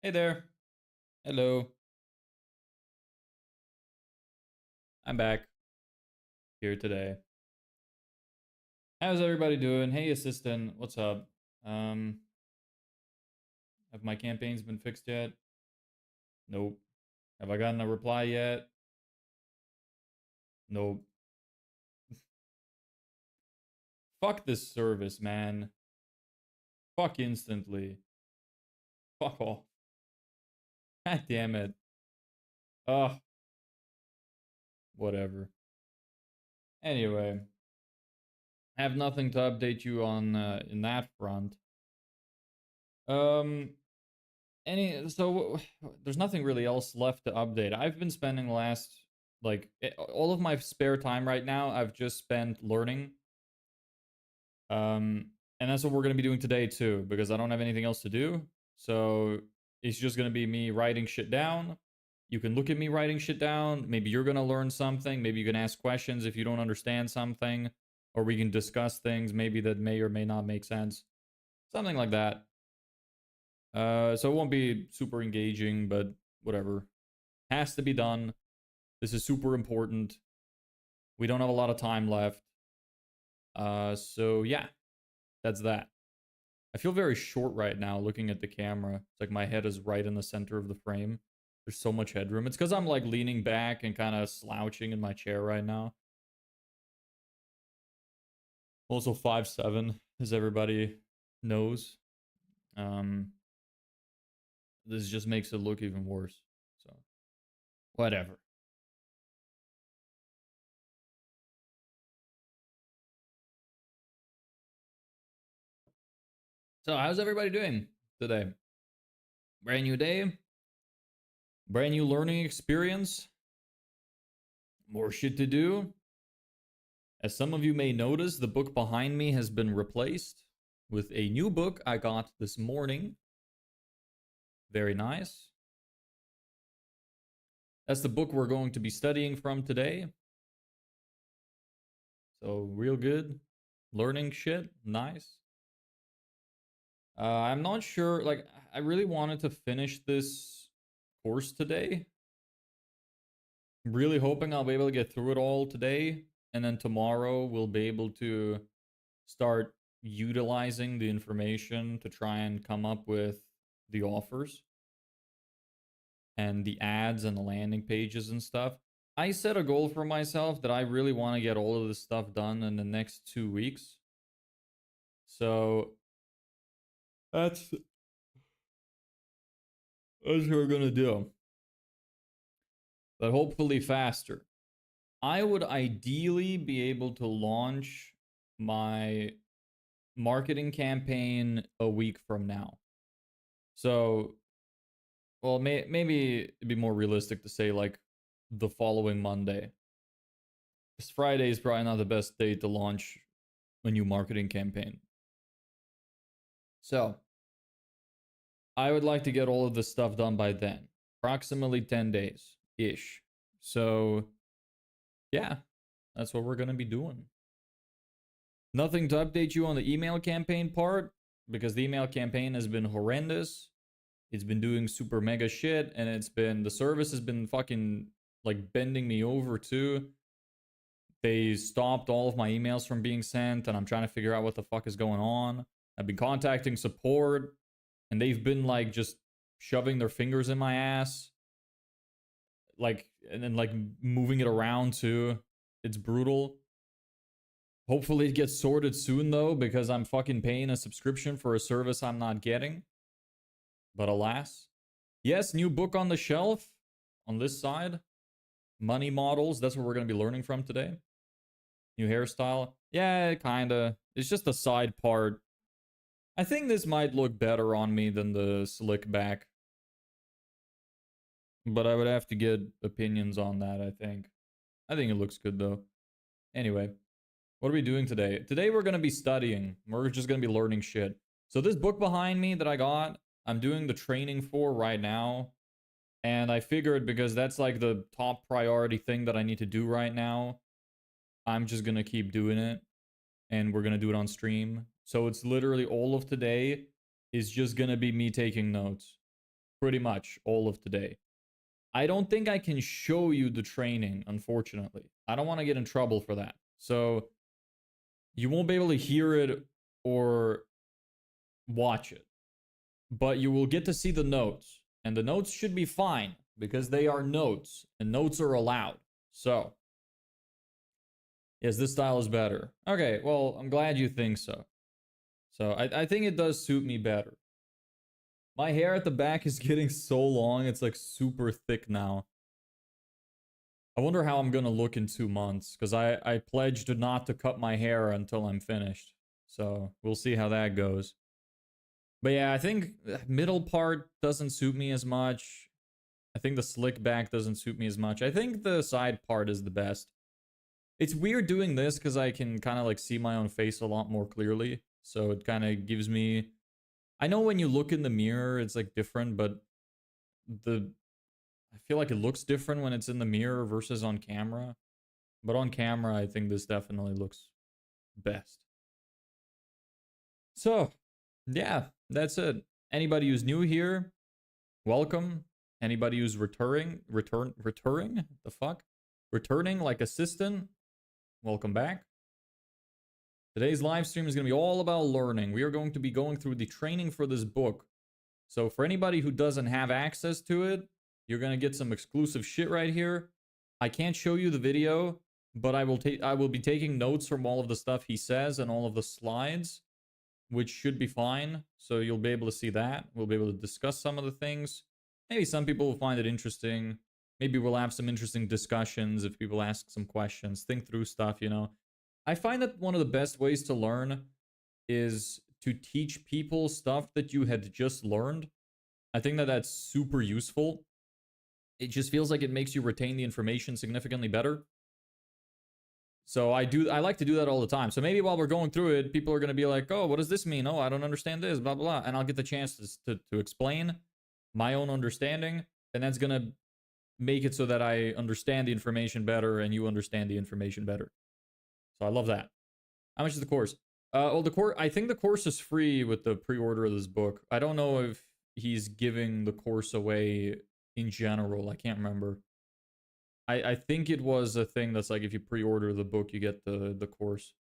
Hey there. Hello. I'm back here today. How's everybody doing? Hey, assistant. What's up? Um, have my campaigns been fixed yet? Nope. Have I gotten a reply yet? Nope. Fuck this service, man. Fuck instantly. Fuck off. God damn it. Ugh. Whatever. Anyway, I have nothing to update you on in that front. Um, there's nothing really else left to update. I've been spending the last all of my spare time right now I've just spent learning. And that's what we're going to be doing today too, because I don't have anything else to do. So it's just going to be me writing shit down. You can look at me writing shit down. Maybe you're going to learn something. Maybe you can ask questions if you don't understand something, or we can discuss things maybe that may or may not make sense. Something like that. So it won't be super engaging, but whatever. Has to be done. This is super important. We don't have a lot of time left. So yeah, that's that. I feel very short right now looking at the camera. It's like my head is right in the center of the frame. There's so much headroom. It's because I'm like leaning back and kind of slouching in my chair right now. Also 5'7", as everybody knows. This just makes it look even worse. So, whatever. So, how's everybody doing today? Brand new day, brand new learning experience, more shit to do. As some of you may notice, the book behind me has been replaced with a new book I got this morning. Very nice. That's the book we're going to be studying from today. So, real good. Learning shit. Nice. I'm not sure. Like, I really wanted to finish this course today. I'm really hoping I'll be able to get through it all today. And then tomorrow we'll be able to start utilizing the information to try and come up with the offers and the ads and the landing pages and stuff. I set a goal for myself that I really want to get all of this stuff done in the next 2 weeks. So that's what we're gonna do. But hopefully faster. I would ideally be able to launch my marketing campaign a week from now. So, well, maybe it'd be more realistic to say like the following Monday. Because Friday is probably not the best day to launch a new marketing campaign. So, I would like to get all of this stuff done by then. Approximately 10 days-ish. So, yeah, that's what we're going to be doing. Nothing to update you on the email campaign part, because the email campaign has been horrendous. It's been doing super mega shit, and the service has been fucking like bending me over too. They stopped all of my emails from being sent, and I'm trying to figure out what the fuck is going on. I've been contacting support, and they've been like just shoving their fingers in my ass. Like, and then like moving it around too. It's brutal. Hopefully it gets sorted soon though, because I'm fucking paying a subscription for a service I'm not getting. But alas. Yes, new book on the shelf on this side. Money models, that's what we're going to be learning from today. New hairstyle. Yeah, kinda. It's just a side part. I think this might look better on me than the slick back. But I would have to get opinions on that, I think. I think it looks good though. Anyway, what are we doing today? Today we're going to be studying. We're just going to be learning shit. So this book behind me that I got, I'm doing the training for right now. And I figured because that's like the top priority thing that I need to do right now, I'm just going to keep doing it. And we're going to do it on stream. So it's literally all of today is just going to be me taking notes. pretty much all of today. I don't think I can show you the training, unfortunately. I don't want to get in trouble for that. So you won't be able to hear it or watch it. But you will get to see the notes. And the notes should be fine because they are notes and notes are allowed. So, yes, this style is better. Okay, well, I'm glad you think so. So I think it does suit me better. My hair at the back is getting so long. It's like super thick now. I wonder how I'm going to look in 2 months because I pledged not to cut my hair until I'm finished. So we'll see how that goes. But yeah, I think the middle part doesn't suit me as much. I think the slick back doesn't suit me as much. I think the side part is the best. It's weird doing this because I can kind of like see my own face a lot more clearly. So it kind of gives me... I know when you look in the mirror, it's like different, but I feel like it looks different when it's in the mirror versus on camera. But on camera, I think this definitely looks best. So, yeah, that's it. Anybody who's new here, welcome. Anybody who's returning, the fuck? Returning like assistant, welcome back. Today's live stream is going to be all about learning. We are going to be going through the training for this book. So for anybody who doesn't have access to it, you're going to get some exclusive shit right here. I can't show you the video, but I will be taking notes from all of the stuff he says and all of the slides, which should be fine. So you'll be able to see that. We'll be able to discuss some of the things. Maybe some people will find it interesting. Maybe we'll have some interesting discussions if people ask some questions, think through stuff, you know. I find that one of the best ways to learn is to teach people stuff that you had just learned. I think that that's super useful. It just feels like it makes you retain the information significantly better. So I like to do that all the time. So maybe while we're going through it, people are going to be like, oh, what does this mean? Oh, I don't understand this, blah, blah, blah. And I'll get the chance to explain my own understanding. And that's going to make it so that I understand the information better and you understand the information better. So I love that. How much is the course? Well, I think the course is free with the pre-order of this book. I don't know if he's giving the course away in general. I can't remember. I think it was a thing that's like if you pre-order the book, you get the course.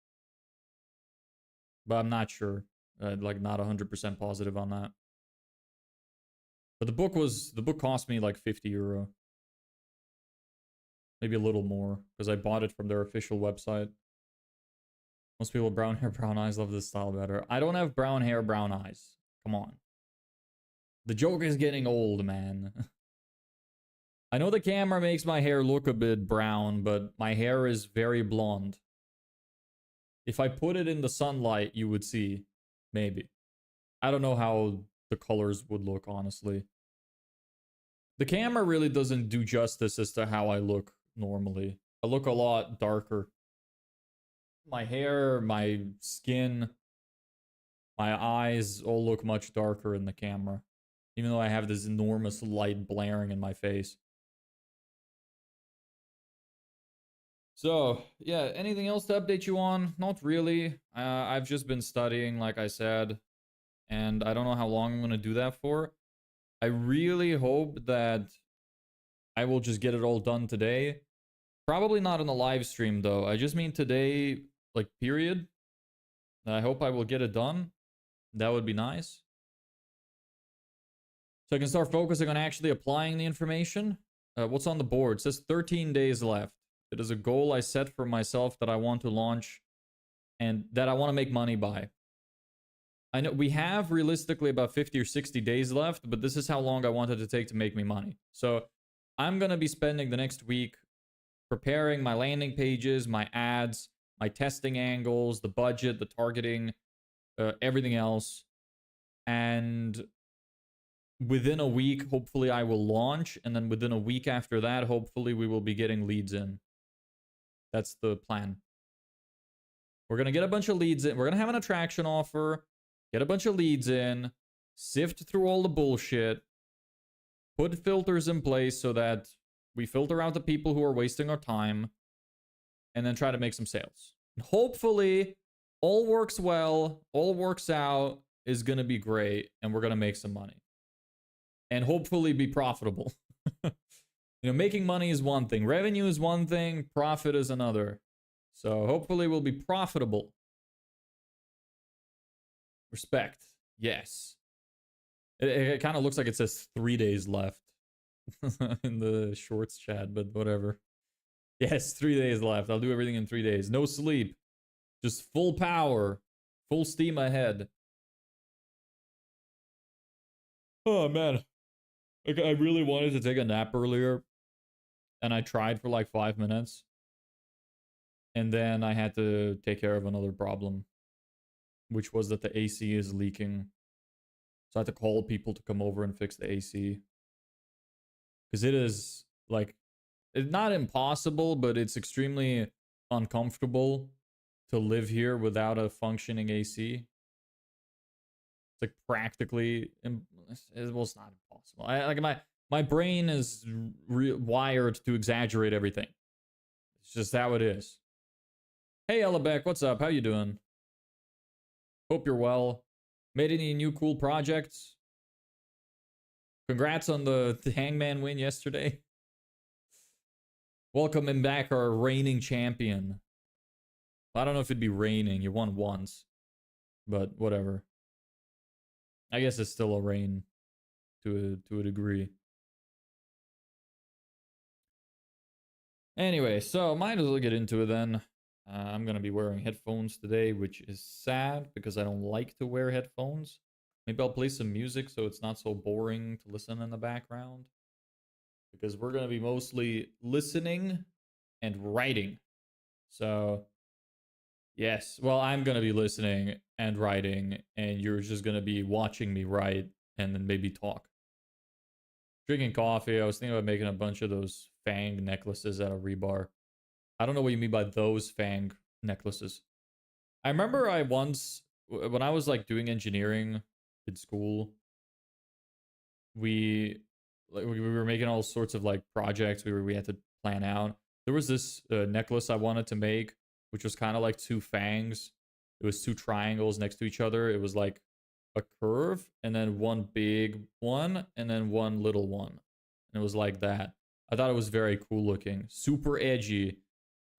But I'm not sure. Like not 100% positive on that. But the book cost me like 50 euro. Maybe a little more because I bought it from their official website. Most people with brown hair, brown eyes love this style better. I don't have brown hair, brown eyes. Come on. The joke is getting old, man. I know the camera makes my hair look a bit brown, but my hair is very blonde. If I put it in the sunlight, you would see. Maybe. I don't know how the colors would look, honestly. The camera really doesn't do justice as to how I look normally. I look a lot darker. My hair, my skin, my eyes all look much darker in the camera. Even though I have this enormous light blaring in my face. So, yeah, anything else to update you on? Not really. I've just been studying, like I said. And I don't know how long I'm going to do that for. I really hope that I will just get it all done today. Probably not in the live stream, though. I just mean today, like, period. I hope I will get it done. That would be nice. So I can start focusing on actually applying the information. What's on the board? It says 13 days left. It is a goal I set for myself that I want to launch and that I want to make money by. I know we have realistically about 50 or 60 days left, but this is how long I wanted to take to make me money. So I'm going to be spending the next week preparing my landing pages, my ads, my testing angles, the budget, the targeting, everything else. And within a week, hopefully I will launch. And then within a week after that, hopefully we will be getting leads in. That's the plan. We're going to get a bunch of leads in. We're going to have an attraction offer, get a bunch of leads in, sift through all the bullshit, put filters in place so that we filter out the people who are wasting our time, and then try to make some sales. Hopefully, all works well, all works out, is going to be great, and we're going to make some money. and hopefully be profitable. You know, making money is one thing, revenue is one thing, profit is another. So hopefully we'll be profitable. Respect. Yes. It kind of looks like it says 3 days left in the shorts chat, but whatever. Yes, 3 days left. I'll do everything in 3 days. No sleep. Just full power. Full steam ahead. Oh, man. Like, I really wanted to take a nap earlier. And I tried for like 5 minutes. And then I had to take care of another problem, which was that the AC is leaking. So I had to call people to come over and fix the AC. Because it is, like, it's not impossible, but it's extremely uncomfortable to live here without a functioning AC. It's like practically, well, it's not impossible. Like my brain is wired to exaggerate everything. It's just how it is. Hey, Ellebeck, what's up? How you doing? Hope you're well. Made any new cool projects? Congrats on the Hangman win yesterday. Welcoming back our reigning champion. I don't know if it'd be reigning. You won once. But whatever. I guess it's still a reign to a degree. Anyway, so might as well get into it then. I'm going to be wearing headphones today, which is sad because I don't like to wear headphones. Maybe I'll play some music so it's not so boring to listen in the background. Because we're going to be mostly listening and writing. So, yes. Well, I'm going to be listening and writing, and you're just going to be watching me write and then maybe talk. Drinking coffee. I was thinking about making a bunch of those Fang necklaces out of rebar. I don't know what you mean by those Fang necklaces. I remember I once, when I was like doing engineering in school, we were making all sorts of like projects we had to plan out. There was this necklace I wanted to make, which was kind of like two fangs. It was two triangles next to each other. It was like a curve and then one big one and then one little one. And it was like that. I thought it was very cool looking. Super edgy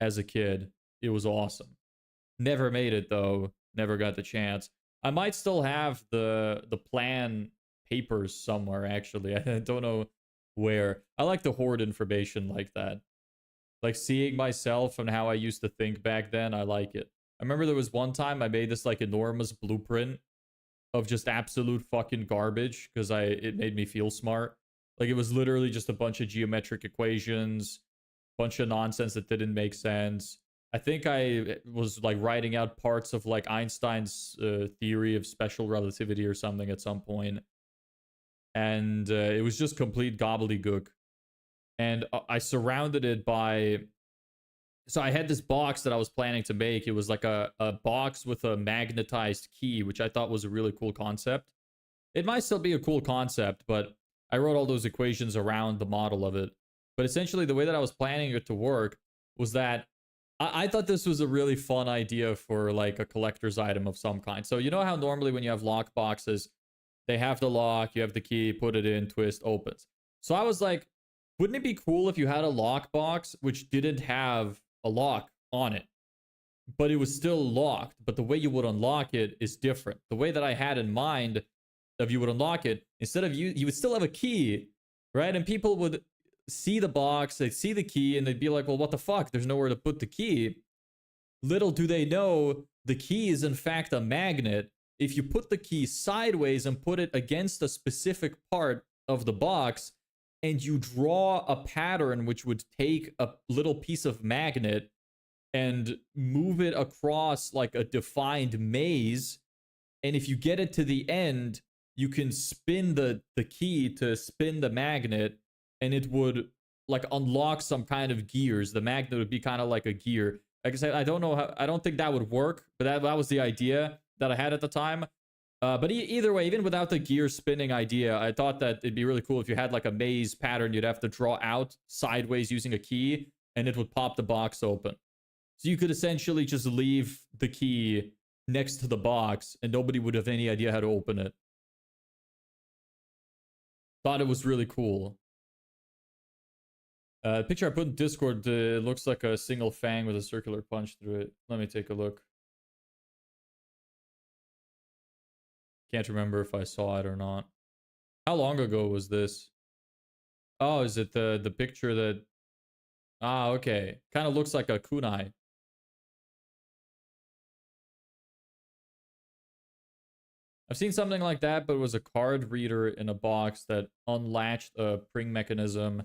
as a kid. It was awesome. Never made it though. Never got the chance. I might still have the plan papers somewhere, actually. I don't know where. I like to hoard information like that. Like seeing myself and how I used to think back then, I like it. I remember there was one time I made this like enormous blueprint of just absolute fucking garbage because it made me feel smart. Like it was literally just a bunch of geometric equations, bunch of nonsense that didn't make sense. I think I was like writing out parts of like Einstein's theory of special relativity or something at some point. And it was just complete gobbledygook. And I surrounded it by... So I had this box that I was planning to make. It was like a box with a magnetized key, which I thought was a really cool concept. It might still be a cool concept, but I wrote all those equations around the model of it. But essentially, the way that I was planning it to work was that I thought this was a really fun idea for like a collector's item of some kind. So you know how normally when you have lock boxes, they have the lock, you have the key, put it in, twist, opens. So I was like, wouldn't it be cool if you had a lock box which didn't have a lock on it, but it was still locked, but the way you would unlock it is different. The way that I had in mind of you would unlock it, instead of you would still have a key, right? And people would see the box, they'd see the key, and they'd be like, well, what the fuck? There's nowhere to put the key. Little do they know, the key is in fact a magnet. If you put the key sideways and put it against a specific part of the box, and you draw a pattern which would take a little piece of magnet and move it across like a defined maze, and if you get it to the end, you can spin the key to spin the magnet, and it would like unlock some kind of gears. The magnet would be kind of like a gear. Like I said, I don't know how, I don't think that would work, but that was the idea that I had at the time. But either way, even without the gear spinning idea, I thought that it'd be really cool if you had like a maze pattern you'd have to draw out sideways using a key, and it would pop the box open. So you could essentially just leave the key next to the box, and nobody would have any idea how to open it. Thought it was really cool. The picture I put in Discord looks like a single fang with a circular punch through it. Let me take a look. Can't remember if I saw it or not. How long ago was this? Oh, is it the picture that... Ah, okay. Kind of looks like a kunai. I've seen something like that, but it was a card reader in a box that unlatched a pring mechanism.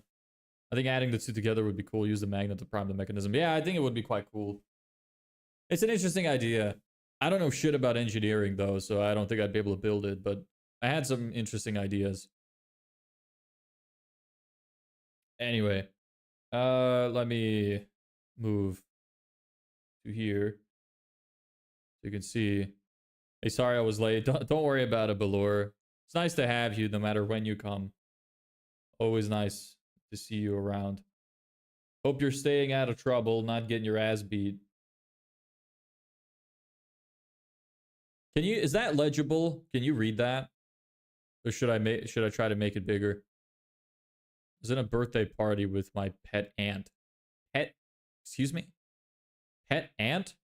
I think adding the two together would be cool. Use the magnet to prime the mechanism. Yeah, I think it would be quite cool. It's an interesting idea. I don't know shit about engineering, though, so I don't think I'd be able to build it, but I had some interesting ideas. Anyway, let me move to here. So you can see. Hey, sorry I was late. Don't worry about it, Balor. It's nice to have you no matter when you come. Always nice to see you around. Hope you're staying out of trouble, not getting your ass beat. Can you, is that legible? Can you read that? Or should I try to make it bigger? I was in a birthday party with my pet aunt. Excuse me? Pet aunt?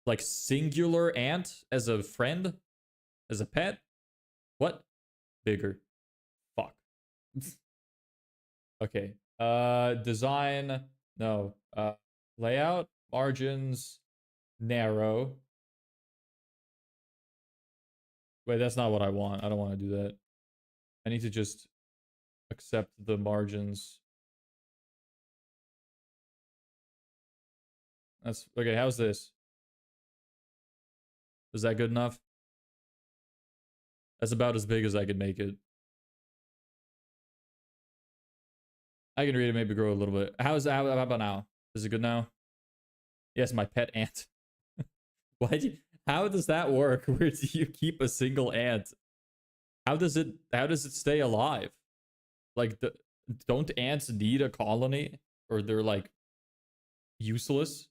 Like singular aunt as a friend? As a pet? What? Bigger. Fuck. Okay. Design. No. Layout. Margins. Narrow. Wait, that's not what I want. I don't want to do that. I need to just accept the margins. That's okay. How's this? Is that good enough? That's about as big as I could make it. I can read it, maybe grow a little bit. How about now? Is it good now? Yes, my pet ant. How does that work? Where do you keep a single ant? How does it stay alive? Like, don't ants need a colony? Or they're like useless?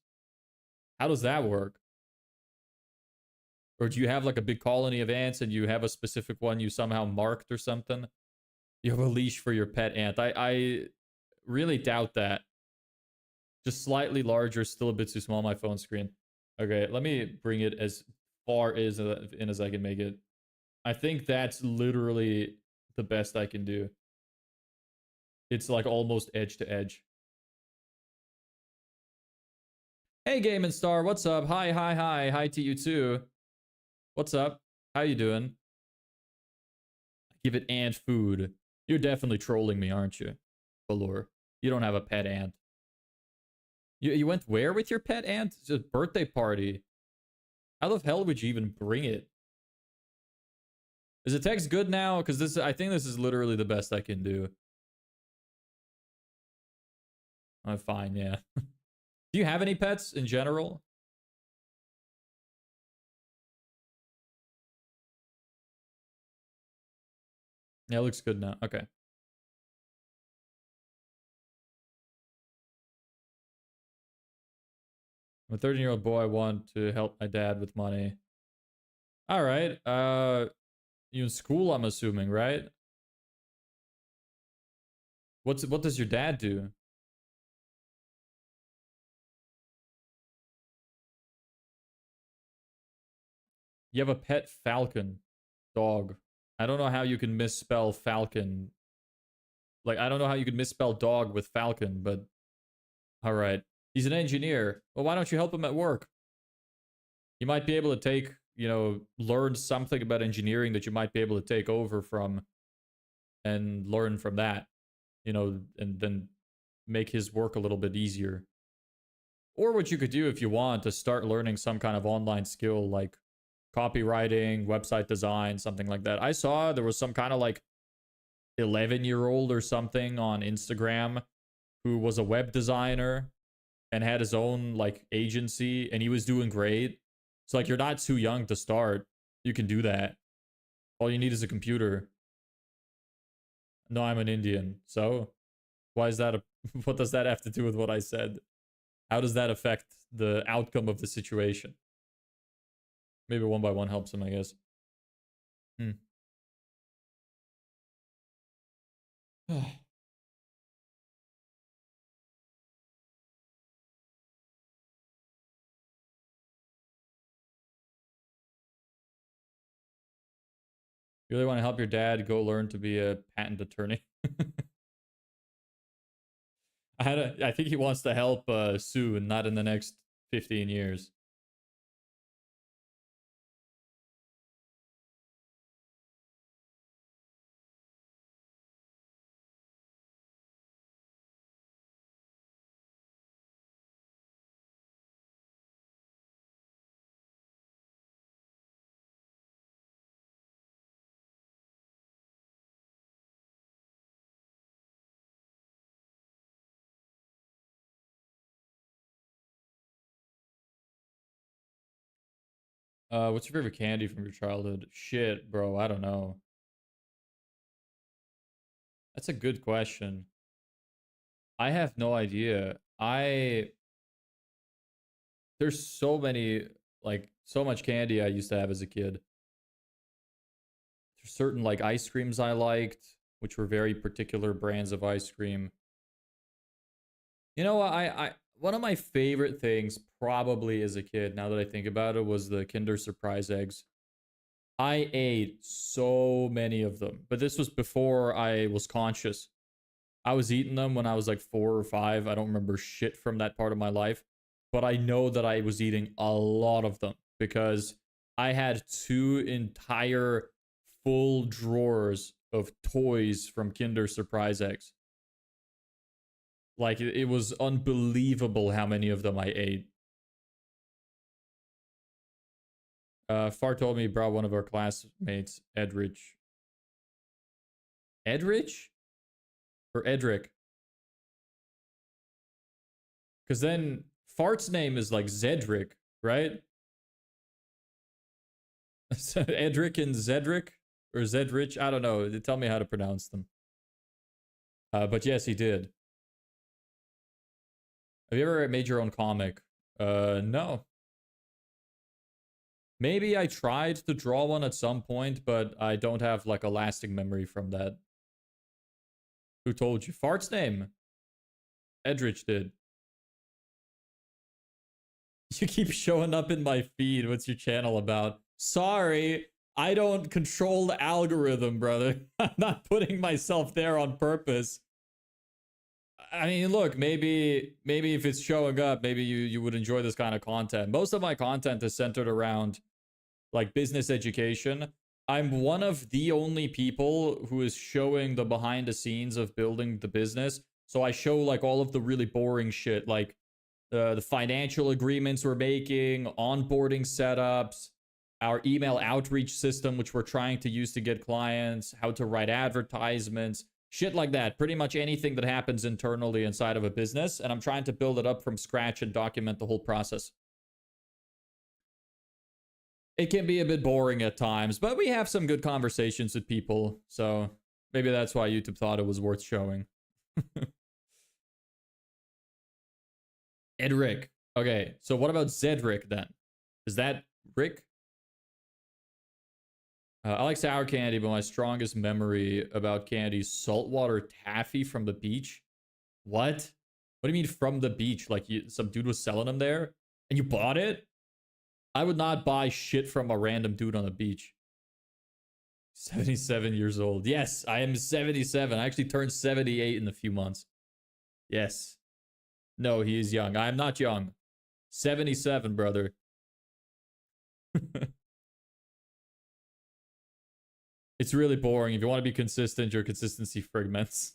How does that work? Or do you have like a big colony of ants and you have a specific one you somehow marked or something? You have a leash for your pet ant. I really doubt that. Just slightly larger, still a bit too small on my phone screen. Okay, let me bring it as far in as I can make it. I think that's literally the best I can do. It's like almost edge to edge. Hey, Game and Star, what's up? Hi, hi, hi. Hi to you too. What's up? How you doing? Give it ant food. You're definitely trolling me, aren't you? Balor. You don't have a pet ant. You went where with your pet ant? It's a birthday party. How the hell would you even bring it? Is the text good now? Because I think this is literally the best I can do. I'm fine, yeah. Do you have any pets in general? Yeah, it looks good now. Okay. I'm a 13-year-old boy. I want to help my dad with money. All right. You in school, I'm assuming, right? What does your dad do? You have a pet falcon dog. I don't know how you can misspell falcon. Like, I don't know how you could misspell dog with falcon, but all right. He's an engineer. Well, why don't you help him at work? You might be able to take, learn something about engineering that you might be able to take over from and learn from that, and then make his work a little bit easier. Or what you could do if you want to start learning some kind of online skill like copywriting, website design, something like that. I saw there was some kind of like 11-year-old or something on Instagram who was a web designer and had his own like agency and he was doing great. So like you're not too young to start. You can do that. All you need is a computer. No, I'm an Indian. So why is that what does that have to do with what I said? How does that affect the outcome of the situation? Maybe one by one helps him, I guess. You really want to help your dad? Go learn to be a patent attorney. I think he wants to help soon, not in the next 15 years. What's your favorite candy from your childhood? Shit, bro, I don't know. That's a good question. I have no idea. There's so many, like, so much candy I used to have as a kid. There's certain, like, ice creams I liked, which were very particular brands of ice cream. You know what? One of my favorite things, probably as a kid, now that I think about it, was the Kinder Surprise eggs. I ate so many of them, but this was before I was conscious. I was eating them when I was like 4 or 5. I don't remember shit from that part of my life, but I know that I was eating a lot of them because I had 2 entire full drawers of toys from Kinder Surprise eggs. Like, it was unbelievable how many of them I ate. Far told me he brought one of our classmates, Edrich. Edrich? Or Edric? Because then Fart's name is like Zedric, right? So Edric and Zedric? Or Zedrich? I don't know. Tell me how to pronounce them. But yes, he did. Have you ever made your own comic? No. Maybe I tried to draw one at some point, but I don't have like a lasting memory from that. Who told you? Fart's name? Edrich did. You keep showing up in my feed. What's your channel about? Sorry, I don't control the algorithm, brother. I'm not putting myself there on purpose. I mean, look, maybe if it's showing up, maybe you would enjoy this kind of content. Most of my content is centered around like business education. I'm one of the only people who is showing the behind the scenes of building the business. So I show like all of the really boring shit, like the financial agreements we're making, onboarding setups, our email outreach system, which we're trying to use to get clients, how to write advertisements, shit like that. Pretty much anything that happens internally inside of a business. And I'm trying to build it up from scratch and document the whole process. It can be a bit boring at times, but we have some good conversations with people. So maybe that's why YouTube thought it was worth showing. Edric. Okay, so what about Zedric then? Is that Rick? I like sour candy, but my strongest memory about candy is saltwater taffy from the beach. What? What do you mean from the beach? Like some dude was selling them there and you bought it? I would not buy shit from a random dude on the beach. 77 years old. Yes, I am 77. I actually turned 78 in a few months. Yes. No, he is young. I am not young. 77, brother. It's really boring. If you want to be consistent, your consistency fragments.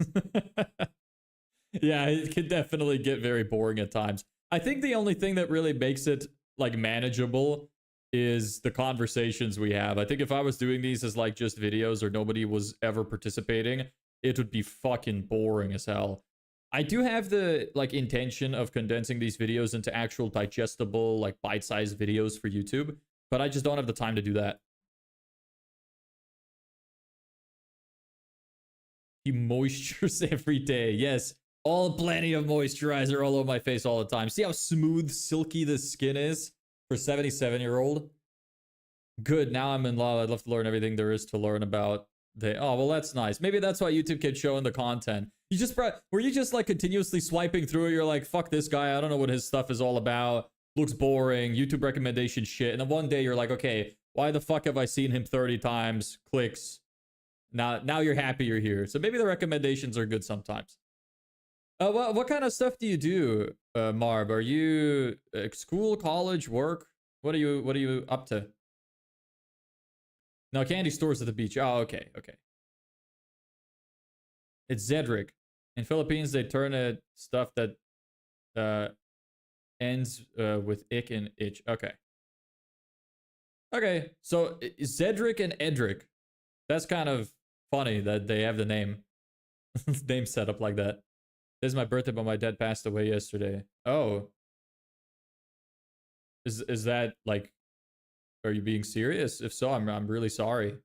Yeah, it can definitely get very boring at times. I think the only thing that really makes it like manageable is the conversations we have. I think if I was doing these as like just videos or nobody was ever participating, it would be fucking boring as hell. I do have the like intention of condensing these videos into actual digestible like bite-sized videos for YouTube, but I just don't have the time to do that. He moistures every day. Yes, plenty of moisturizer all over my face all the time. See how smooth, silky the skin is for 77-year-old? Good, now I'm in love. I'd love to learn everything there is to learn about Oh, well, that's nice. Maybe that's why YouTube kept showing the content. You just were you just like continuously swiping through? You're like, fuck this guy. I don't know what his stuff is all about. Looks boring. YouTube recommendation shit. And then one day you're like, okay, why the fuck have I seen him 30 times? Clicks. Now you're happy you're here. So maybe the recommendations are good sometimes. What kind of stuff do you do, Marb? Are you school, college, work? What are you up to? No, candy stores at the beach. Oh, okay. It's Zedric. In Philippines, they turn it stuff that ends with ick and itch. Okay. So Zedric and Edric. That's kind of funny that they have the name set up like that. This is my birthday, but my dad passed away yesterday. Oh. Is that like, are you being serious? If so, I'm really sorry.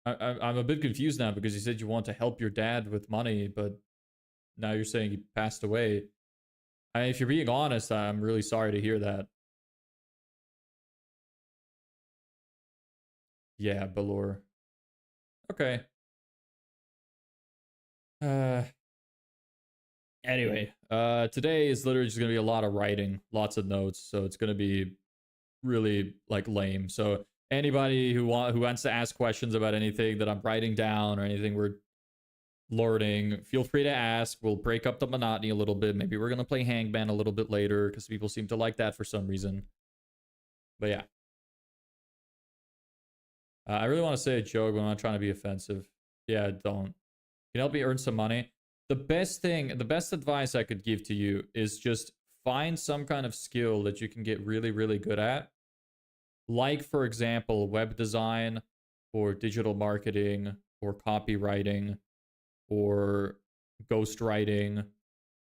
I'm a bit confused now because you said you want to help your dad with money, but now you're saying he passed away. If you're being honest, I'm really sorry to hear that. Yeah, Balor. Okay. Anyway, today is literally just gonna be a lot of writing, lots of notes, so it's gonna be really like lame. So anybody who wants to ask questions about anything that I'm writing down or anything we're learning, feel free to ask. We'll break up the monotony a little bit. Maybe we're gonna play Hangman a little bit later because people seem to like that for some reason. But yeah. I really want to say a joke, but I'm not trying to be offensive. Yeah, don't. Can you help me earn some money? The best advice I could give to you is just find some kind of skill that you can get really, really good at. Like, for example, web design or digital marketing or copywriting or ghostwriting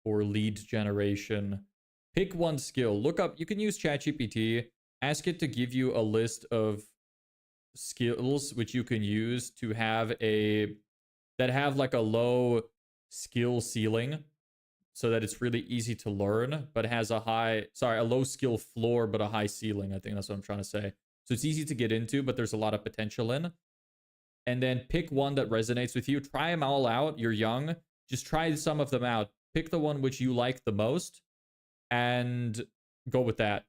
or lead generation. Pick one skill. Look up, you can use ChatGPT. Ask it to give you a list of skills which you can use to have that have like a low skill ceiling so that it's really easy to learn, but has a low skill floor, but a high ceiling. I think that's what I'm trying to say. So it's easy to get into, but there's a lot of potential in. And then pick one that resonates with you. Try them all out. You're young. Just try some of them out. Pick the one which you like the most and go with that.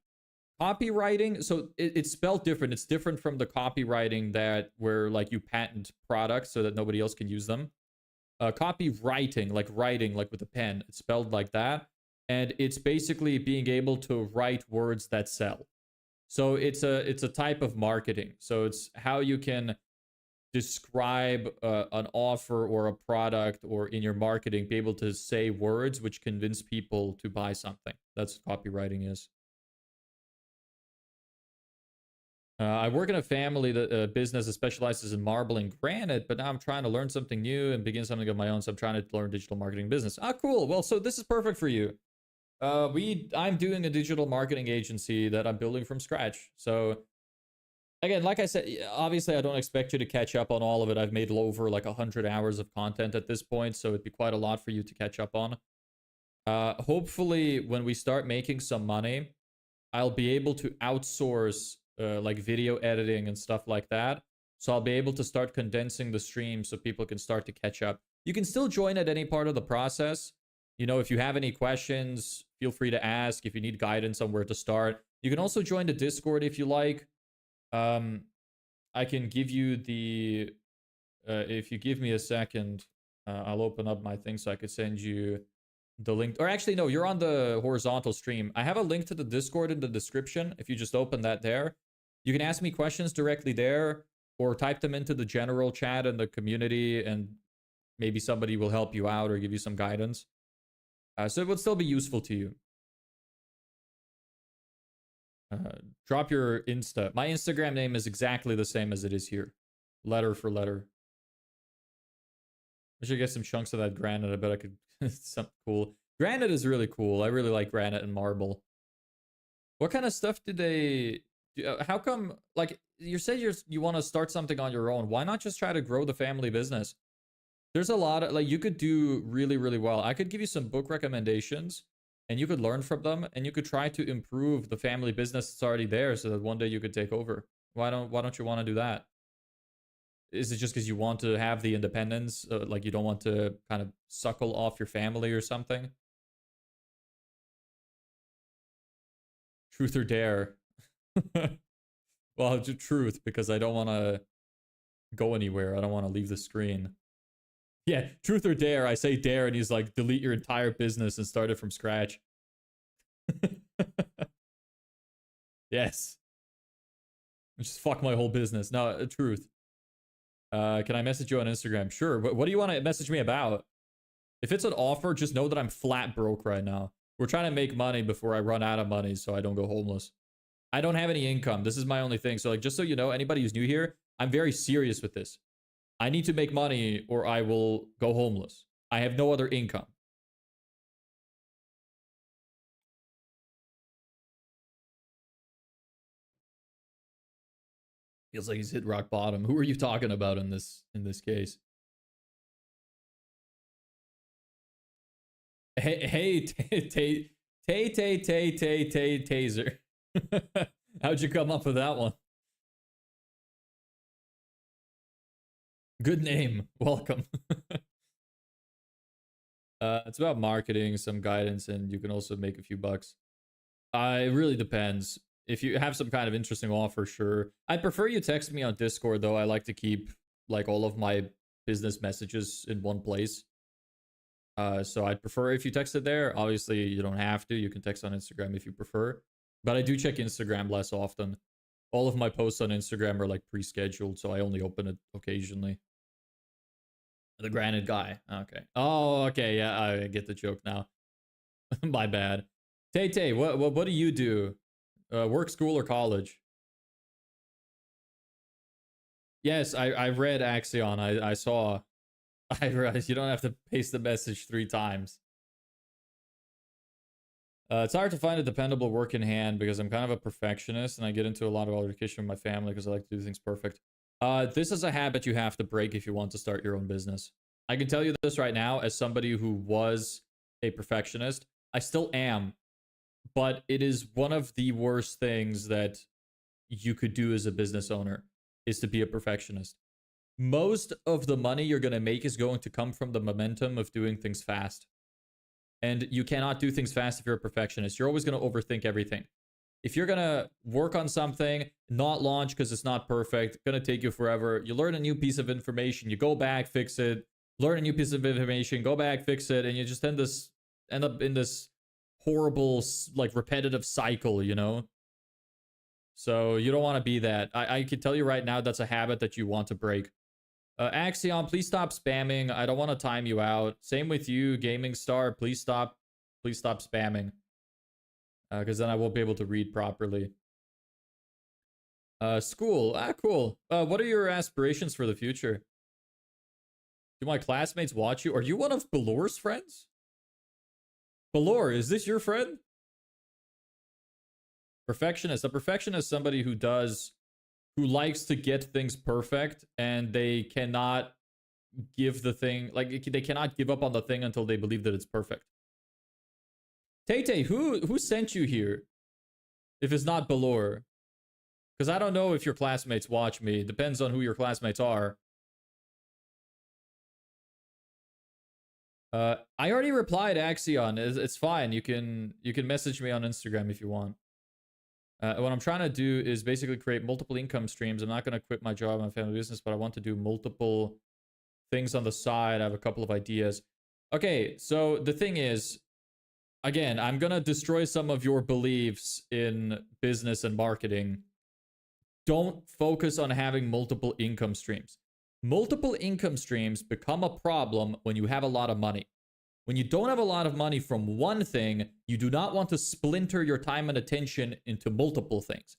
Copywriting, so it's spelled different. It's different from the copywriting where like you patent products so that nobody else can use them. Copywriting, like writing, like with a pen, it's spelled like that, and it's basically being able to write words that sell. So it's a type of marketing. So it's how you can describe an offer or a product, or in your marketing, be able to say words which convince people to buy something. That's what copywriting is. I work in a family business that specializes in marble and granite, but now I'm trying to learn something new and begin something of my own. So I'm trying to learn digital marketing business. Ah, cool. Well, so this is perfect for you. I'm doing a digital marketing agency that I'm building from scratch. So again, like I said, obviously I don't expect you to catch up on all of it. I've made over like 100 hours of content at this point, so it'd be quite a lot for you to catch up on. Hopefully when we start making some money, I'll be able to outsource like video editing and stuff like that. So I'll be able to start condensing the stream so people can start to catch up. You can still join at any part of the process. You know, if you have any questions, feel free to ask. If you need guidance on where to start, you can also join the Discord if you like. I can give you the, if you give me a second, I'll open up my thing so I could send you the link. Or actually, no, you're on the horizontal stream. I have a link to the Discord in the description. If you just open that there, you can ask me questions directly there, or type them into the general chat in the community, and maybe somebody will help you out or give you some guidance. So it would still be useful to you. Drop your Insta. My Instagram name is exactly the same as it is here. Letter for letter. I should get some chunks of that granite. I bet I could. Something cool. Granite is really cool. I really like granite and marble. What kind of stuff did they... how come, like, you said you want to start something on your own. Why not just try to grow the family business? There's a lot of, like, you could do really, really well. I could give you some book recommendations, and you could learn from them, and you could try to improve the family business that's already there so that one day you could take over. Why don't you want to do that? Is it just because you want to have the independence? Like you don't want to kind of suckle off your family or something? Truth or dare? Well, truth, because I don't want to go anywhere. I don't want to leave the screen. Yeah, truth or dare. I say dare, and he's like, delete your entire business and start it from scratch. Yes. Just fuck my whole business. No, truth. Can I message you on Instagram? Sure. What do you want to message me about? If it's an offer, just know that I'm flat broke right now. We're trying to make money before I run out of money so I don't go homeless. I don't have any income. This is my only thing. So like, just so you know, anybody who's new here, I'm very serious with this. I need to make money or I will go homeless. I have no other income. Feels like he's hit rock bottom. Who are you talking about in this case? Hey, taser. How'd you come up with that one? Good name. Welcome. It's about marketing, some guidance, and you can also make a few bucks. It really depends. If you have some kind of interesting offer, sure. I prefer you text me on Discord, though. I like to keep like all of my business messages in one place. So I'd prefer if you text it there. Obviously, you don't have to. You can text on Instagram if you prefer. But I do check Instagram less often. All of my posts on Instagram are like pre-scheduled, so I only open it occasionally. The granite guy. Okay. Oh, okay. Yeah, I get the joke now. My bad. Tay, what do you do? Work, school, or college? Yes, I read Axion. I saw. I realized you don't have to paste the message 3 times. It's hard to find a dependable work in hand because I'm kind of a perfectionist and I get into a lot of altercation with my family because I like to do things perfect. This is a habit you have to break if you want to start your own business. I can tell you this right now as somebody who was a perfectionist. I still am, but it is one of the worst things that you could do as a business owner is to be a perfectionist. Most of the money you're going to make is going to come from the momentum of doing things fast. And you cannot do things fast if you're a perfectionist. You're always going to overthink everything. If you're going to work on something, not launch because it's not perfect, going to take you forever, you learn a new piece of information, you go back, fix it, learn a new piece of information, go back, fix it, and you just end up in this horrible, like, repetitive cycle, you know? So you don't want to be that. I can tell you right now, that's a habit that you want to break. Axion, please stop spamming. I don't want to time you out. Same with you, Gaming Star. Please stop spamming. Because then I won't be able to read properly. School. Cool. What are your aspirations for the future? Do my classmates watch you? Are you one of Balor's friends? Balor, is this your friend? Perfectionist. A perfectionist is somebody who likes to get things perfect and they cannot give the thing, like they cannot give up on the thing until they believe that it's perfect. Tay, who sent you here? If it's not Balor. Because I don't know if your classmates watch me. It depends on who your classmates are. I already replied Axion. It's fine. You can message me on Instagram if you want. What I'm trying to do is basically create multiple income streams. I'm not going to quit my job and family business, but I want to do multiple things on the side. I have a couple of ideas. Okay, so the thing is, again, I'm going to destroy some of your beliefs in business and marketing. Don't focus on having multiple income streams. Multiple income streams become a problem when you have a lot of money. When you don't have a lot of money from one thing, you do not want to splinter your time and attention into multiple things.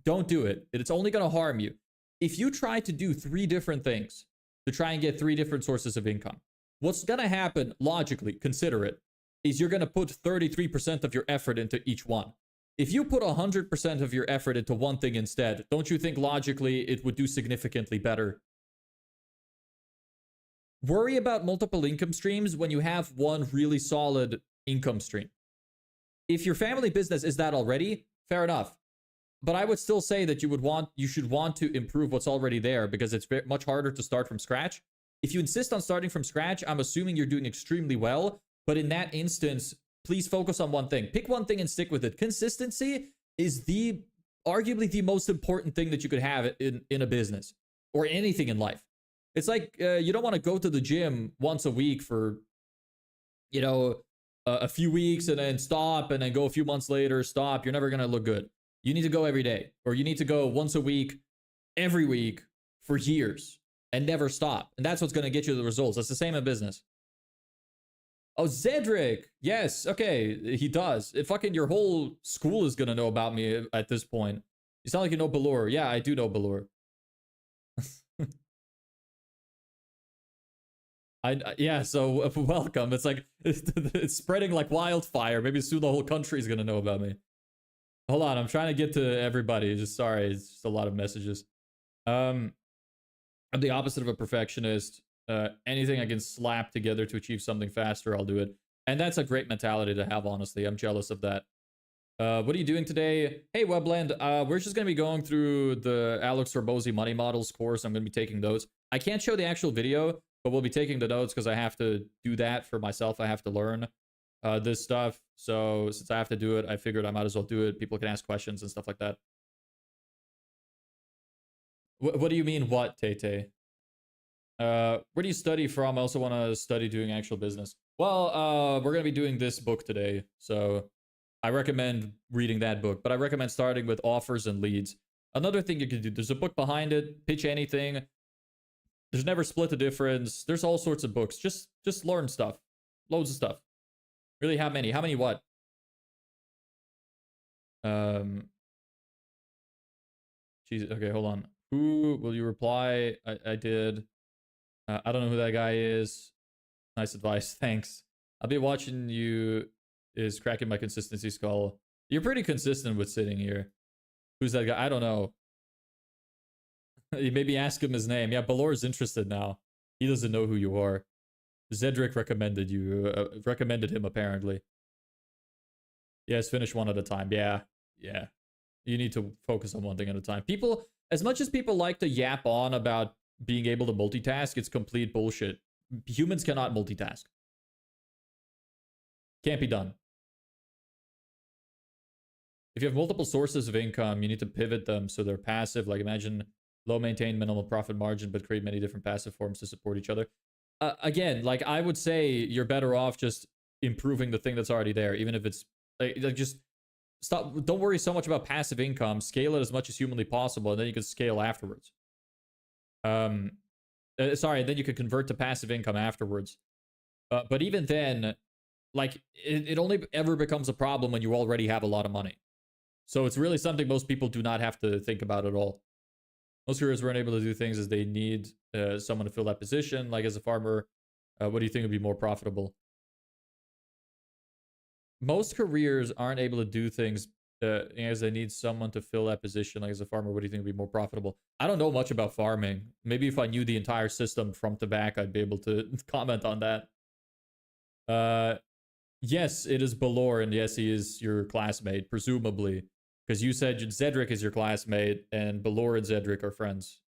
Don't do it. It's only going to harm you. If you try to do 3 different things to try and get 3 different sources of income, what's going to happen, logically, consider it, is you're going to put 33% of your effort into each one. If you put 100% of your effort into one thing instead, don't you think logically it would do significantly better? Worry about multiple income streams when you have one really solid income stream. If your family business is that already, fair enough. but I would still say that you should want to improve what's already there, because it's much harder to start from scratch. If you insist on starting from scratch, I'm assuming you're doing extremely well. But in that instance, please focus on one thing. Pick one thing and stick with it. Consistency is arguably the most important thing that you could have in a business or anything in life. It's like you don't want to go to the gym once a week for, a few weeks and then stop, and then go a few months later, stop. You're never going to look good. You need to go every day, or you need to go once a week, every week for years and never stop. And that's what's going to get you the results. That's the same in business. Oh, Zedric. Yes. Okay. He does. Fucking your whole school is going to know about me at this point. You sound like you know Balor. Yeah, I do know Balor. Yeah, so welcome. It's like, it's spreading like wildfire. Maybe soon the whole country is going to know about me. Hold on, I'm trying to get to everybody. Just sorry, it's just a lot of messages. I'm the opposite of a perfectionist. Anything I can slap together to achieve something faster, I'll do it. And that's a great mentality to have, honestly. I'm jealous of that. What are you doing today? Hey, Webland, we're just going to be going through the Alex Hormozi Money Models course. I'm going to be taking notes. I can't show the actual video, but we'll be taking the notes because I have to do that for myself. I have to learn this stuff. So since I have to do it, I figured I might as well do it. People can ask questions and stuff like that. What do you mean, what, Tay-Tay? Where do you study from? I also want to study doing actual business. Well, we're going to be doing this book today. So I recommend reading that book. But I recommend starting with offers and leads. Another thing you can do, there's a book behind it. Pitch anything. There's never split the difference. There's all sorts of books. Just learn stuff. Loads of stuff. Really, how many? How many what? Jesus. Okay, hold on. Who will you reply? I did. I don't know who that guy is. Nice advice. Thanks. I'll be watching you is cracking my consistency skull. You're pretty consistent with sitting here. Who's that guy? I don't know. You maybe ask him his name. Yeah, Balor's interested now. He doesn't know who you are. Zedric recommended you. Recommended him, apparently. Yes, finish one at a time. Yeah. Yeah. You need to focus on one thing at a time. People, as much as people like to yap on about being able to multitask, it's complete bullshit. Humans cannot multitask. Can't be done. If you have multiple sources of income, you need to pivot them so they're passive. Like imagine low maintained minimal profit margin, but create many different passive forms to support each other. Again, like I would say you're better off just improving the thing that's already there, even if it's like just stop. Don't worry so much about passive income. Scale it as much as humanly possible, and then you can scale afterwards. Sorry, then you could convert to passive income afterwards. But even then, like it only ever becomes a problem when you already have a lot of money. So it's really something most people do not have to think about at all. Most careers weren't able to do things as they need someone to fill that position. Like as a farmer, what do you think would be more profitable? Most careers aren't able to do things as they need someone to fill that position. Like as a farmer, what do you think would be more profitable? I don't know much about farming. Maybe if I knew the entire system front to back, I'd be able to comment on that. Yes, it is Balor, and yes, he is your classmate, presumably. Because you said Zedric is your classmate, and Balor and Zedric are friends.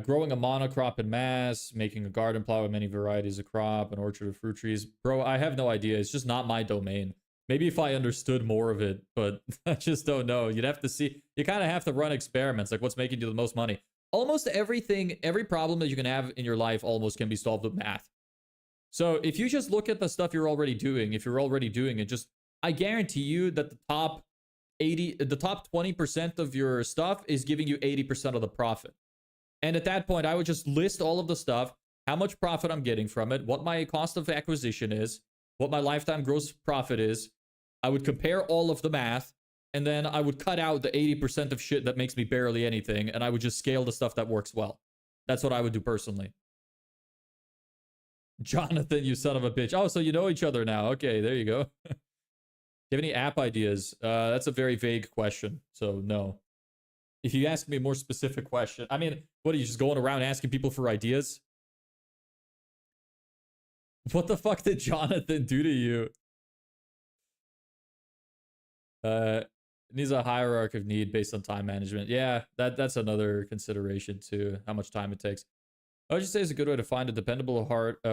Growing a monocrop in mass, making a garden plot with many varieties of crop, an orchard of fruit trees. Bro, I have no idea. It's just not my domain. Maybe if I understood more of it, but I just don't know. You'd have to see. You kind of have to run experiments, like what's making you the most money. Almost everything, every problem that you can have in your life almost can be solved with math. So if you just look at the stuff you're already doing, if you're already doing it, just, I guarantee you that the top 20% of your stuff is giving you 80% of the profit. And at that point, I would just list all of the stuff, how much profit I'm getting from it, what my cost of acquisition is, what my lifetime gross profit is. I would compare all of the math, and then I would cut out the 80% of shit that makes me barely anything, and I would just scale the stuff that works well. That's what I would do personally. Jonathan, you son of a bitch. Oh, so you know each other now. Okay, there you go. Do you have any app ideas? That's a very vague question, so no. If you ask me a more specific question, I mean, what are you just going around asking people for ideas? What the fuck did Jonathan do to you? Needs a hierarchy of need based on time management. Yeah, that's another consideration too. How much time it takes. I would just say it's a good way to find a dependable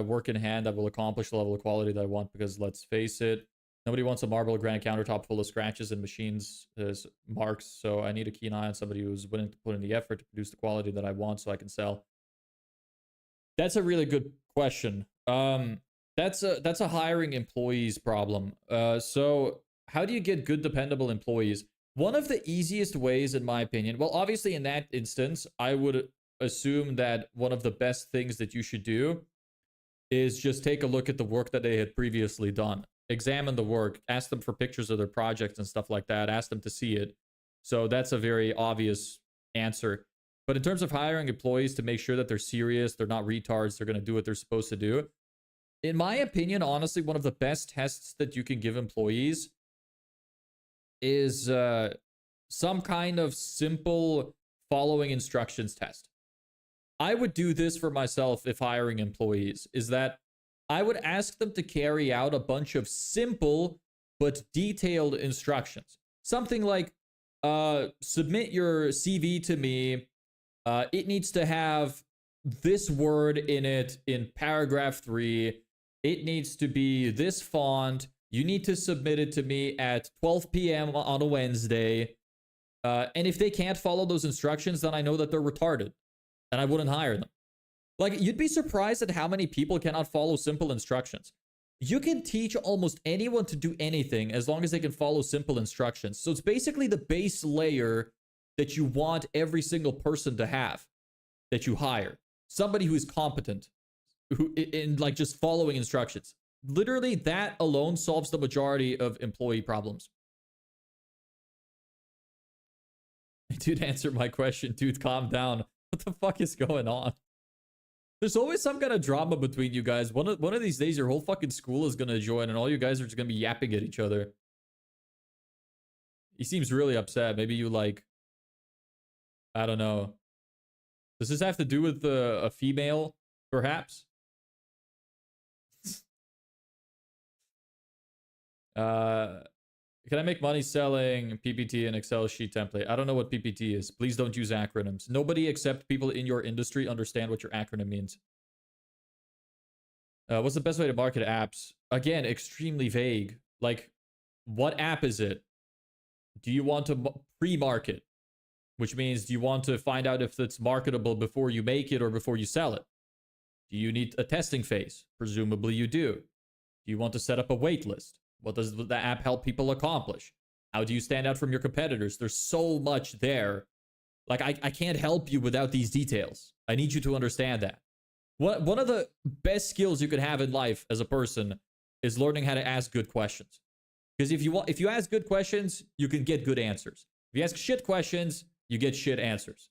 work in hand that will accomplish the level of quality that I want. Because let's face it, nobody wants a marble granite countertop full of scratches and machines as marks. So I need a keen eye on somebody who's willing to put in the effort to produce the quality that I want, so I can sell. That's a really good question. That's a hiring employees problem. So how do you get good, dependable employees? One of the easiest ways, in my opinion, well, obviously in that instance, I would assume that one of the best things that you should do is just take a look at the work that they had previously done. Examine the work, ask them for pictures of their projects and stuff like that, ask them to see it. So that's a very obvious answer. But in terms of hiring employees to make sure that they're serious, they're not retards, they're going to do what they're supposed to do, in my opinion, honestly, one of the best tests that you can give employees is some kind of simple following instructions test. I would do this for myself if hiring employees, is that I would ask them to carry out a bunch of simple but detailed instructions. Something like, submit your CV to me. It needs to have this word in it in paragraph 3. It needs to be this font. You need to submit it to me at 12 p.m. on a Wednesday. And if they can't follow those instructions, then I know that they're retarded. And I wouldn't hire them. Like, you'd be surprised at how many people cannot follow simple instructions. You can teach almost anyone to do anything as long as they can follow simple instructions. So it's basically the base layer that you want every single person to have that you hire. Somebody who is competent who in like just following instructions. Literally, that alone solves the majority of employee problems. Dude, answer my question. Dude, calm down. What the fuck is going on? There's always some kind of drama between you guys. One of these days, your whole fucking school is gonna join, and all you guys are just gonna be yapping at each other. He seems really upset. Maybe you like, I don't know. Does this have to do with a female, perhaps? Can I make money selling PPT and Excel sheet template? I don't know what PPT is. Please don't use acronyms. Nobody except people in your industry understand what your acronym means. What's the best way to market apps? Again, extremely vague. Like, what app is it? Do you want to pre-market? Which means, do you want to find out if it's marketable before you make it or before you sell it? Do you need a testing phase? Presumably you do. Do you want to set up a wait list? What does the app help people accomplish? How do you stand out from your competitors? There's so much there. Like, I can't help you without these details. I need you to understand that. One of the best skills you could have in life as a person is learning how to ask good questions. Because if you ask good questions, you can get good answers. If you ask shit questions, you get shit answers.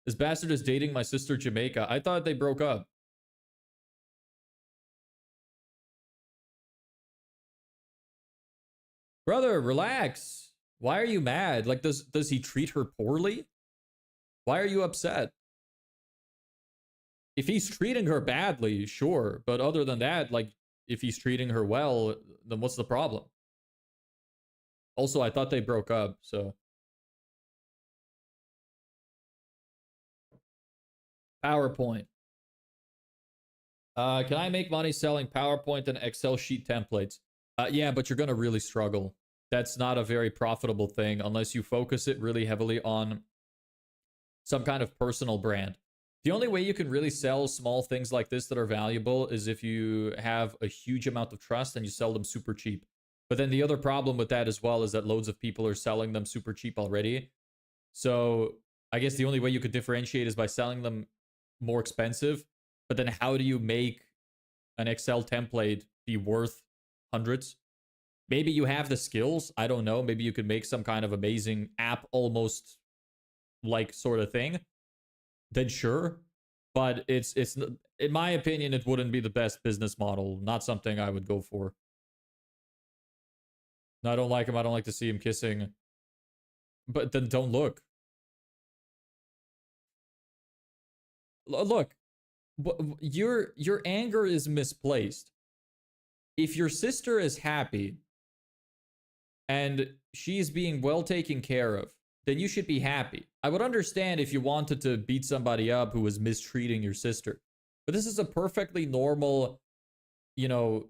This bastard is dating my sister Jamaica. I thought they broke up. Brother, relax. Why are you mad? Like, does he treat her poorly? Why are you upset? If he's treating her badly, sure. But other than that, like, if he's treating her well, then what's the problem? Also, I thought they broke up, so. PowerPoint. Can I make money selling PowerPoint and Excel sheet templates? Yeah, but you're going to really struggle. That's not a very profitable thing unless you focus it really heavily on some kind of personal brand. The only way you can really sell small things like this that are valuable is if you have a huge amount of trust and you sell them super cheap. But then the other problem with that as well is that loads of people are selling them super cheap already. So I guess the only way you could differentiate is by selling them more expensive. But then how do you make an Excel template be worth hundreds? Maybe you have the skills. I don't know. Maybe you could make some kind of amazing app almost like sort of thing. Then sure. But it's in my opinion, it wouldn't be the best business model. Not something I would go for. No, I don't like him. I don't like to see him kissing. But then don't look. Look. Your anger is misplaced. If your sister is happy and she's being well taken care of, then you should be happy. I would understand if you wanted to beat somebody up who was mistreating your sister. But this is a perfectly normal, you know,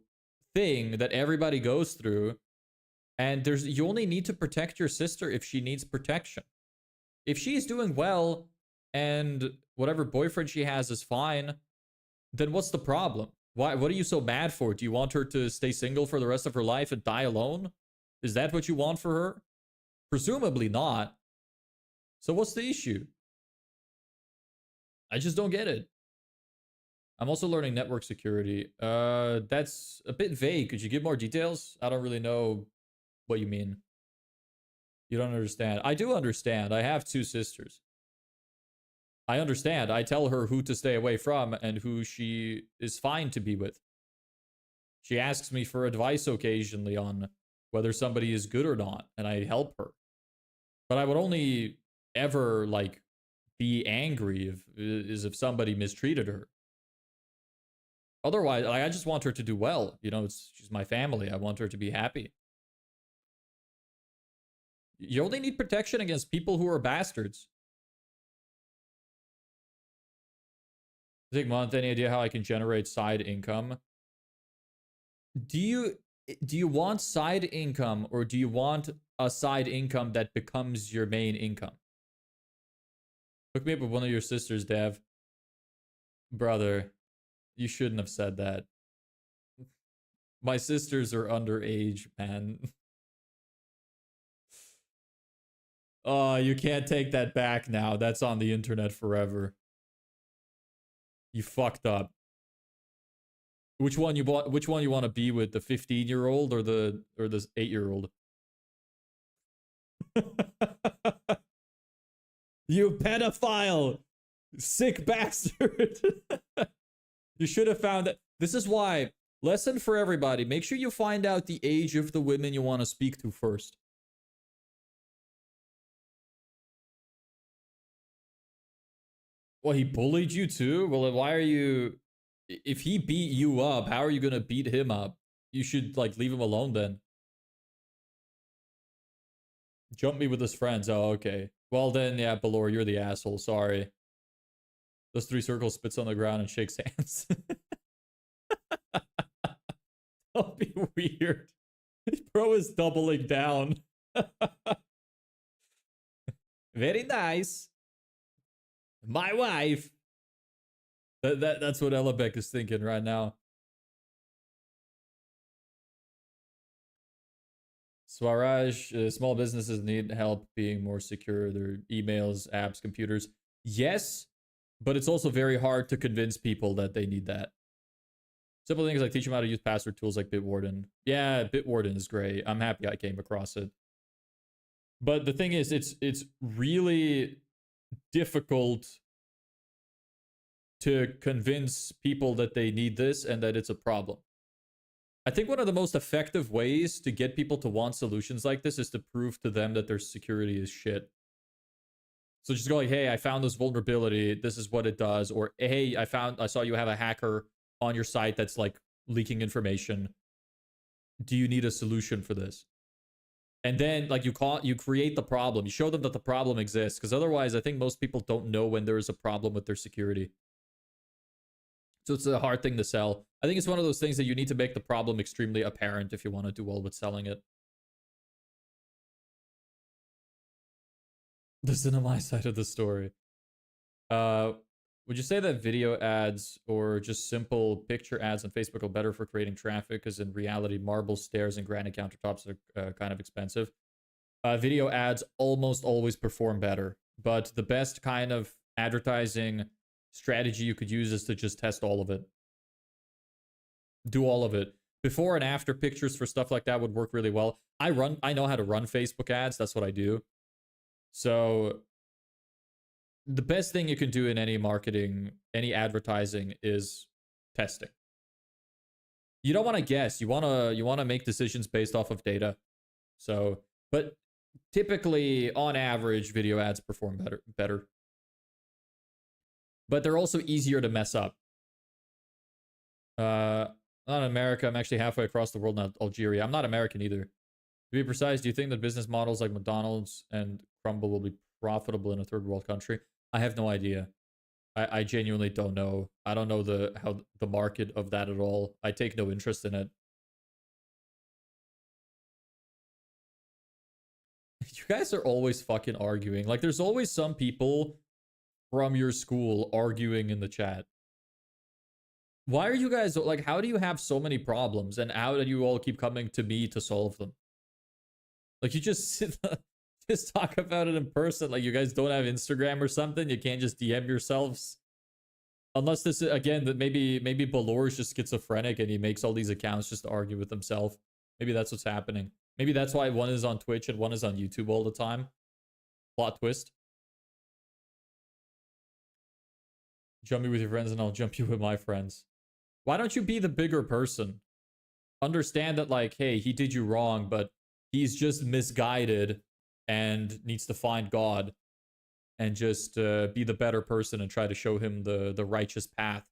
thing that everybody goes through. And you only need to protect your sister if she needs protection. If she's doing well and whatever boyfriend she has is fine, then what's the problem? What are you so mad for? Do you want her to stay single for the rest of her life and die alone? Is that what you want for her? Presumably not. So what's the issue? I just don't get it. I'm also learning network security. That's a bit vague. Could you give more details? I don't really know what you mean. You don't understand. I do understand. I have 2 sisters. I understand. I tell her who to stay away from and who she is fine to be with. She asks me for advice occasionally on whether somebody is good or not, and I help her. But I would only ever, like, be angry if somebody mistreated her. Otherwise, like, I just want her to do well. You know, she's my family. I want her to be happy. You only need protection against people who are bastards. Take month, any idea how I can generate side income? Do you want side income, or do you want a side income that becomes your main income? Hook me up with one of your sisters, Dev. Brother, you shouldn't have said that. My sisters are underage, man. Oh, you can't take that back now. That's on the internet forever. You fucked up. Which one you want to be with, the 15-year-old or the 8-year-old? You pedophile! Sick bastard! You should have found that. This is why, lesson for everybody, make sure you find out the age of the women you want to speak to first. Well, he bullied you too? Well, why are you... If he beat you up, how are you gonna beat him up? You should, like, leave him alone then. Jump me with his friends. Oh, okay. Well then, yeah, Balor, you're the asshole. Sorry. Those 3 circles, spits on the ground and shakes hands. Don't be weird. Bro is doubling down. Very nice. My wife. That's what Ellebeck is thinking right now. Swaraj, small businesses need help being more secure. Their emails, apps, computers. Yes, but it's also very hard to convince people that they need that. Simple things like teach them how to use password tools like Bitwarden. Yeah, Bitwarden is great. I'm happy I came across it. But the thing is, it's really difficult to convince people that they need this and that it's a problem. I think one of the most effective ways to get people to want solutions like this is to prove to them that their security is shit. So just go like, hey, I found this vulnerability. This is what it does. Or, hey, I saw you have a hacker on your site that's like leaking information. Do you need a solution for this? And then like you create the problem. You show them that the problem exists. Because otherwise, I think most people don't know when there is a problem with their security. So it's a hard thing to sell. I think it's one of those things that you need to make the problem extremely apparent if you want to do well with selling it. The cinema side of the story. Would you say that video ads or just simple picture ads on Facebook are better for creating traffic? Because in reality, marble stairs and granite countertops are kind of expensive. Video ads almost always perform better. But the best kind of advertising strategy you could use is to just test all of it. Do all of it. Before and after pictures for stuff like that would work really well. I know how to run Facebook ads. That's what I do. So the best thing you can do in any marketing, any advertising is testing. You don't want to guess. You want to make decisions based off of data. So, but typically on average video ads perform better. But they're also easier to mess up. Uh, not in America. I'm actually halfway across the world in Algeria. I'm not American either. To be precise, do you think that business models like McDonald's and Crumble will be profitable in a third world country? I have no idea. I genuinely don't know. I don't know how the market of that at all. I take no interest in it. You guys are always fucking arguing. Like, there's always some people from your school arguing in the chat. Why are you guys like? How do you have so many problems, and how do you all keep coming to me to solve them? Like, you just just talk about it in person. Like, you guys don't have Instagram or something. You can't just DM yourselves. Unless this is, again, that maybe Balor is just schizophrenic and he makes all these accounts just to argue with himself. Maybe that's what's happening. Maybe that's why one is on Twitch and one is on YouTube all the time. Plot twist. Jump me with your friends and I'll jump you with my friends. Why don't you be the bigger person? Understand that, like, hey, he did you wrong, but he's just misguided and needs to find God and just be the better person and try to show him the righteous path.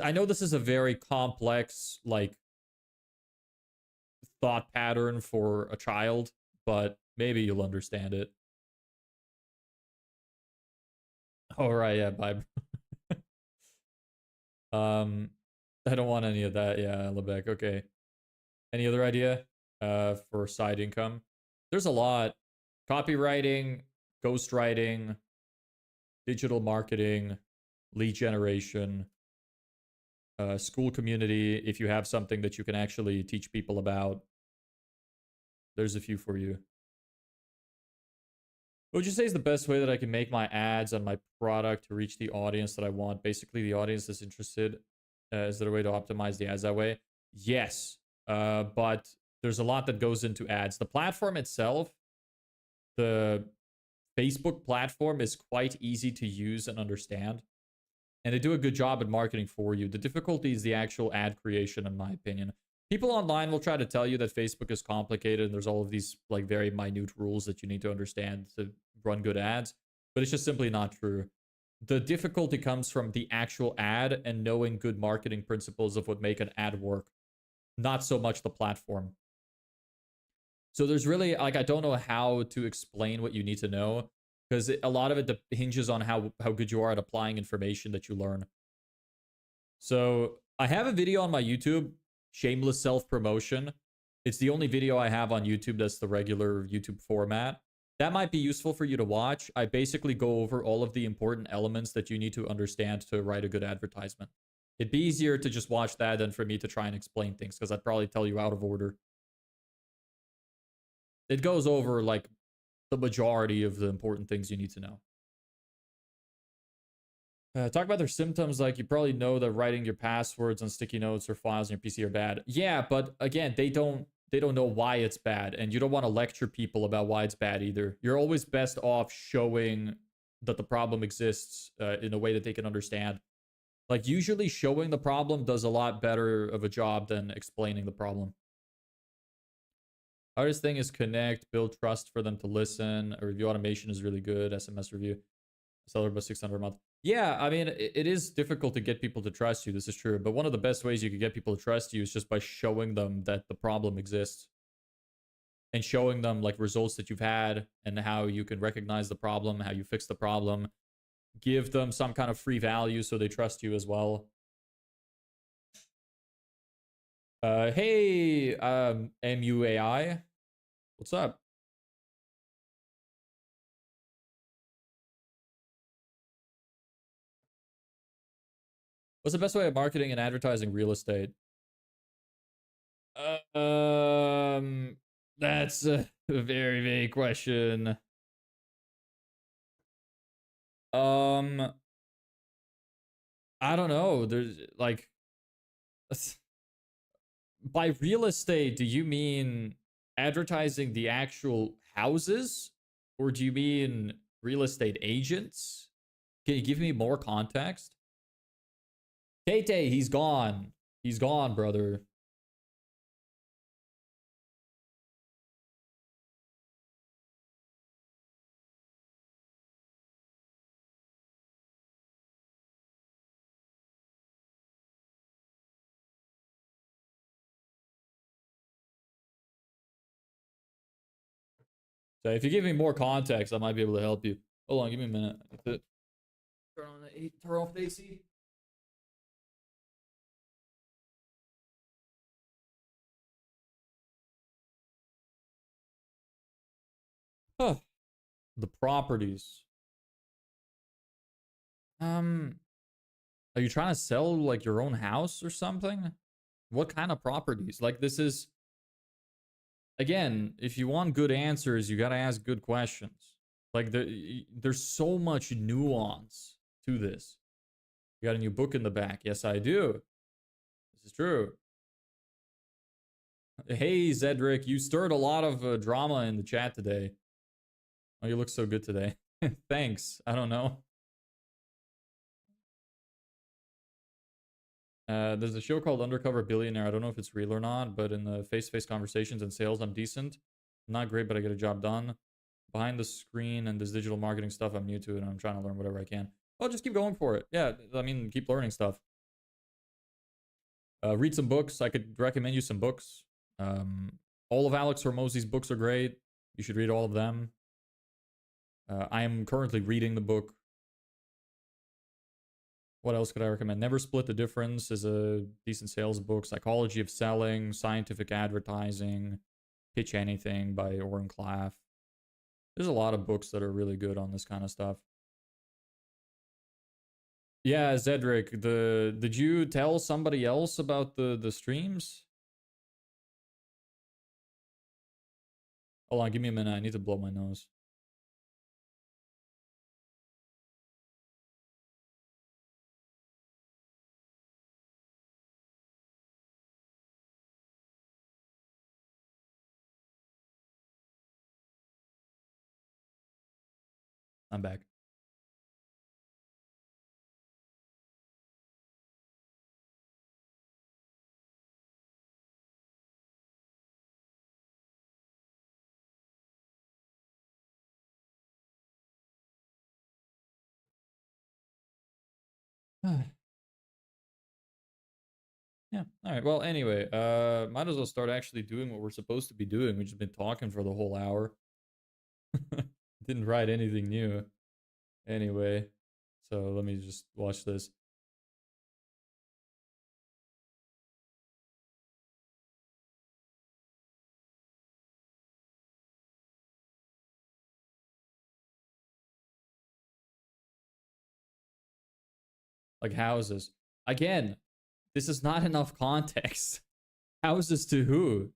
I know this is a very complex, like, thought pattern for a child, but maybe you'll understand it. All right, yeah, bye. I don't want any of that. Yeah, Lebec. Okay. Any other idea for side income? There's a lot. Copywriting, ghostwriting, digital marketing, lead generation, school community. If you have something that you can actually teach people about, there's a few for you. What would you say is the best way that I can make my ads on my product to reach the audience that I want? Basically, the audience is interested. Is there a way to optimize the ads that way? Yes, but there's a lot that goes into ads. The platform itself, the Facebook platform, is quite easy to use and understand. And they do a good job at marketing for you. The difficulty is the actual ad creation, in my opinion. People online will try to tell you that Facebook is complicated and there's all of these like very minute rules that you need to understand to run good ads, but it's just simply not true. The difficulty comes from the actual ad and knowing good marketing principles of what make an ad work, not so much the platform. So there's really, like, I don't know how to explain what you need to know, because a lot of it hinges on how good you are at applying information that you learn. So I have a video on my YouTube, shameless self-promotion. It's the only video I have on YouTube that's the regular YouTube format. That might be useful for you to watch. I basically go over all of the important elements that you need to understand to write a good advertisement. It'd be easier to just watch that than for me to try and explain things, because I'd probably tell you out of order. It goes over, like, the majority of the important things you need to know. Talk about their symptoms, like you probably know that writing your passwords on sticky notes or files on your PC are bad. Yeah, but again, they don't know why it's bad, and you don't want to lecture people about why it's bad either. You're always best off showing that the problem exists in a way that they can understand. Like, usually showing the problem does a lot better of a job than explaining the problem. Hardest thing is connect, build trust for them to listen. A review automation is really good. SMS review. Seller about 600 a month. Yeah, I mean, it is difficult to get people to trust you. This is true. But one of the best ways you can get people to trust you is just by showing them that the problem exists. And showing them, like, results that you've had and how you can recognize the problem, how you fix the problem. Give them some kind of free value so they trust you as well. Hey, MUAI. What's up? What's the best way of marketing and advertising real estate? Um, that's a very vague question. I don't know. There's like, by real estate, do you mean advertising the actual houses, or do you mean real estate agents? Can you give me more context? Tate, he's gone. He's gone, brother. So if you give me more context, I might be able to help you. Hold on, give me a minute. I have to turn off the AC. Huh. The properties. Are you trying to sell like your own house or something? What kind of properties? Like this is again, if you want good answers, you gotta ask good questions. Like there's so much nuance to this. You got a new book in the back. Yes, I do. This is true. Hey, Zedric, you stirred a lot of drama in the chat today. Oh, you look so good today. Thanks. I don't know. There's a show called Undercover Billionaire. I don't know if it's real or not, but in the face-to-face conversations and sales, I'm decent. I'm not great, but I get a job done. Behind the screen and this digital marketing stuff, I'm new to it, and I'm trying to learn whatever I can. Oh, just keep going for it. Yeah, I mean, keep learning stuff. Read some books. I could recommend you some books. All of Alex Hormozzi's books are great. You should read all of them. I am currently reading the book. What else could I recommend? Never Split the Difference is a decent sales book. Psychology of Selling, Scientific Advertising, Pitch Anything by Oren Klaff. There's a lot of books that are really good on this kind of stuff. Yeah, Zedric, did you tell somebody else about the streams? Hold on, give me a minute. I need to blow my nose. I'm back. Yeah. All right. Well, anyway, might as well start actually doing what we're supposed to be doing. We've just been talking for the whole hour. Didn't write anything new. Anyway, so let me just watch this. Like houses. Again, this is not enough context. Houses to who?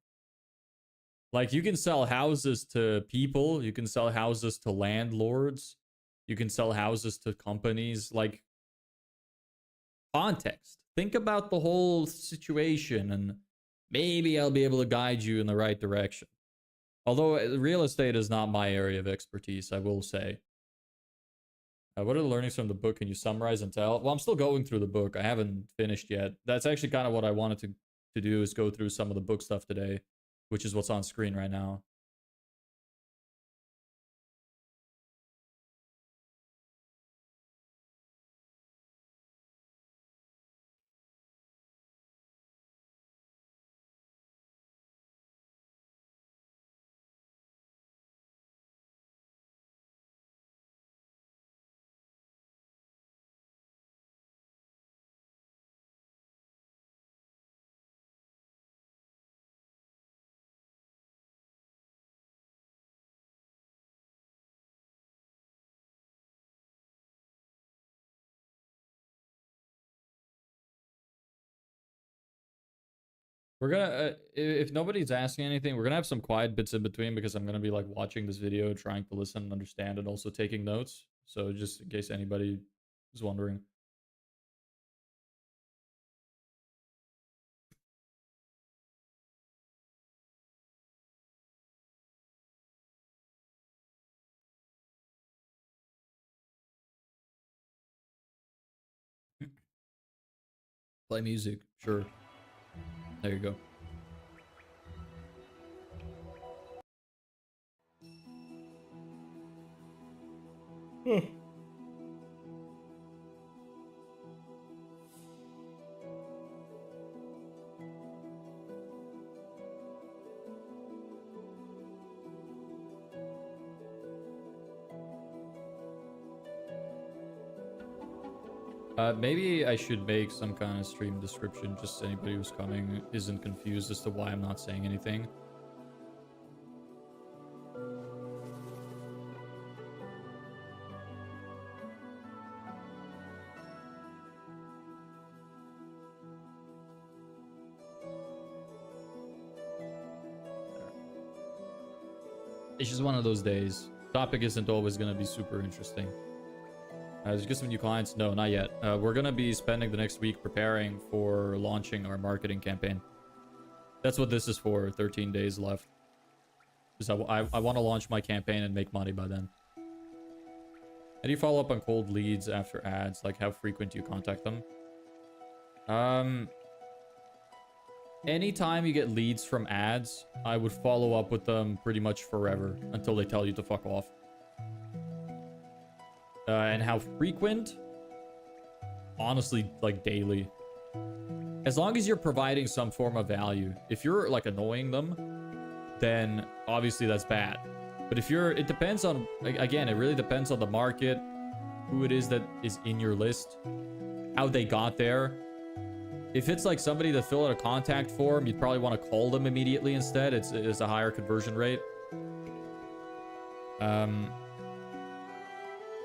Like you can sell houses to people, you can sell houses to landlords, you can sell houses to companies. Like context. Think about the whole situation and maybe I'll be able to guide you in the right direction. Although real estate is not my area of expertise, I will say. What are the learnings from the book? Can you summarize and tell? Well, I'm still going through the book. I haven't finished yet. That's actually kind of what I wanted to do is go through some of the book stuff today, which is what's on screen right now. We're gonna, if nobody's asking anything, we're gonna have some quiet bits in between because I'm gonna be like watching this video, trying to listen and understand, and also taking notes. So just in case anybody is wondering. Play music, sure. There you go. Maybe I should make some kind of stream description just so anybody who's coming isn't confused as to why I'm not saying anything. It's just one of those days. Topic isn't always going to be super interesting. Did you get some new clients? No, not yet. We're going to be spending the next week preparing for launching our marketing campaign. That's what this is for. 13 days left. Because I want to launch my campaign and make money by then. How do you follow up on cold leads after ads? Like, how frequent do you contact them? Anytime you get leads from ads, I would follow up with them pretty much forever until they tell you to fuck off. And how frequent? Honestly, like daily. As long as you're providing some form of value. If you're like annoying them, then obviously that's bad. But if you're, it depends on, again, it really depends on the market, who it is that is in your list, how they got there. If it's like somebody that filled out a contact form, you'd probably want to call them immediately instead. It's a higher conversion rate.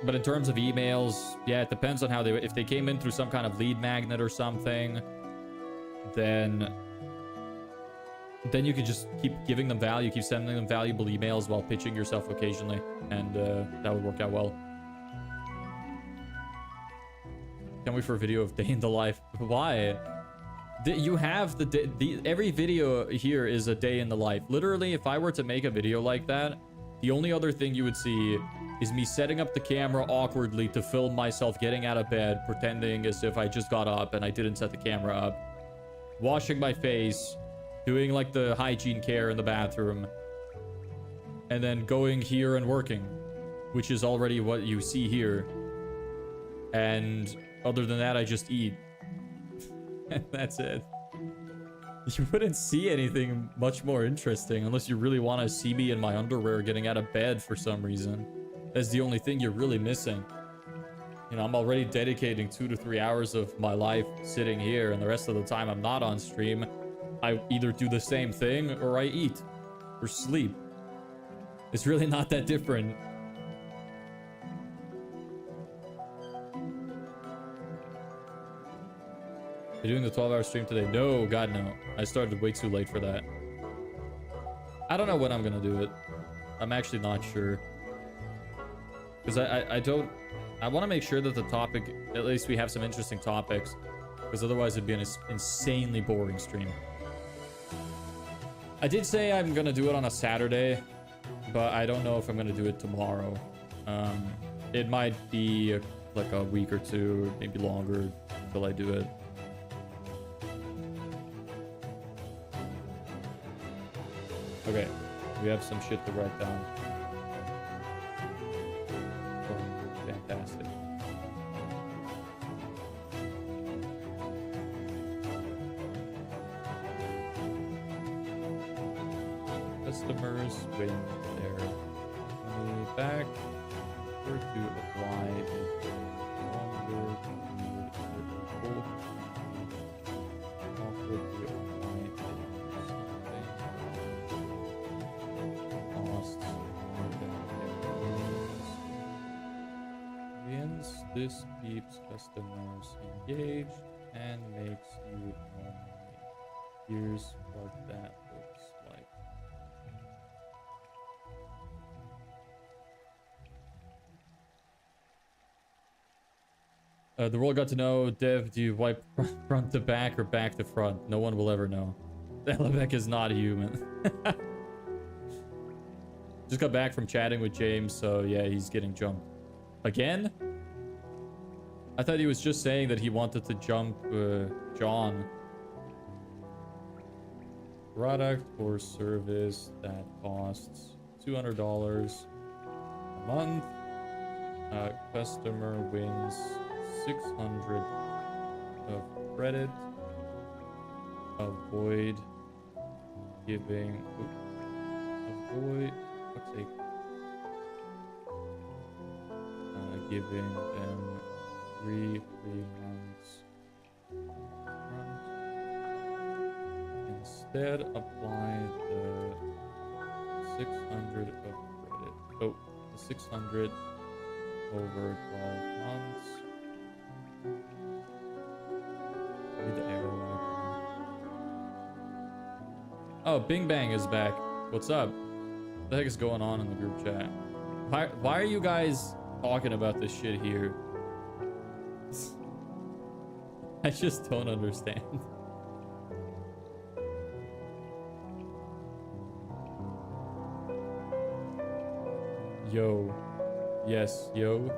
But in terms of emails, yeah, it depends on how they, if they came in through some kind of lead magnet or something, then you could just keep giving them value, keep sending them valuable emails while pitching yourself occasionally, and that would work out well. Can't wait for a video of day in the life. Why? You have every video here is a day in the life. Literally, if I were to make a video like that, the only other thing you would see is me setting up the camera awkwardly to film myself getting out of bed, pretending as if I just got up and I didn't set the camera up, washing my face, doing like the hygiene care in the bathroom, and then going here and working, which is already what you see here. And other than that, I just eat. That's it. You wouldn't see anything much more interesting unless you really want to see me in my underwear getting out of bed for some reason. That's the only thing you're really missing. You know, I'm already dedicating 2 to 3 hours of my life sitting here, and the rest of the time I'm not on stream. I either do the same thing or I eat or sleep. It's really not that different. You're doing the 12-hour stream today? No, God, no. I started way too late for that. I don't know when I'm gonna do it. I'm actually not sure. Because I want to make sure that the topic, at least we have some interesting topics. Because otherwise it'd be an insanely boring stream. I did say I'm gonna do it on a Saturday, but I don't know if I'm gonna do it tomorrow. It might be like a week or two, maybe longer, until I do it. Okay, we have some shit to write down. Oh, fantastic. Customers win their money back or to apply a longer period of this keeps customers engaged and makes you more money. Here's what that looks like. The world got to know, Dev, do you wipe front to back or back to front? No one will ever know. Elevek is not a human. Just got back from chatting with James, so yeah, he's getting jumped. Again? I thought he was just saying that he wanted to jump John. Product or service that costs $200 a month. Customer wins 600 of credit. Avoid giving. Avoid. What's sake? Giving them every 3 months upfront. Instead, apply the 600 of credit. Oh, the 600 over 12 months. Need the arrow icon. Oh, Bing Bang is back. What's up? What the heck is going on in the group chat? Why are you guys talking about this shit here? I just don't understand. Yo. Yes, yo.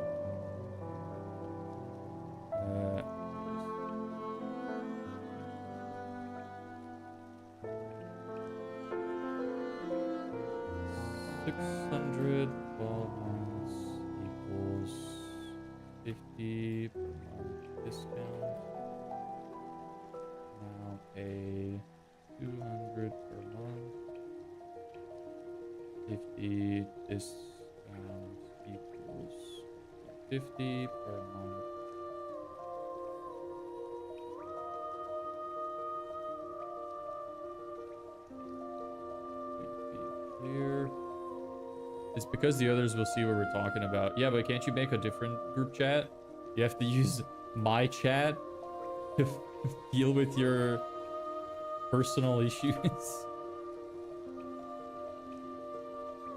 600 12 months equals 50 per month discount. Now pay 200 per month. 50 discount equals 50 per month. Clear. It's because the others will see what we're talking about. Yeah, but can't you make a different group chat? You have to use my chat to deal with your personal issues.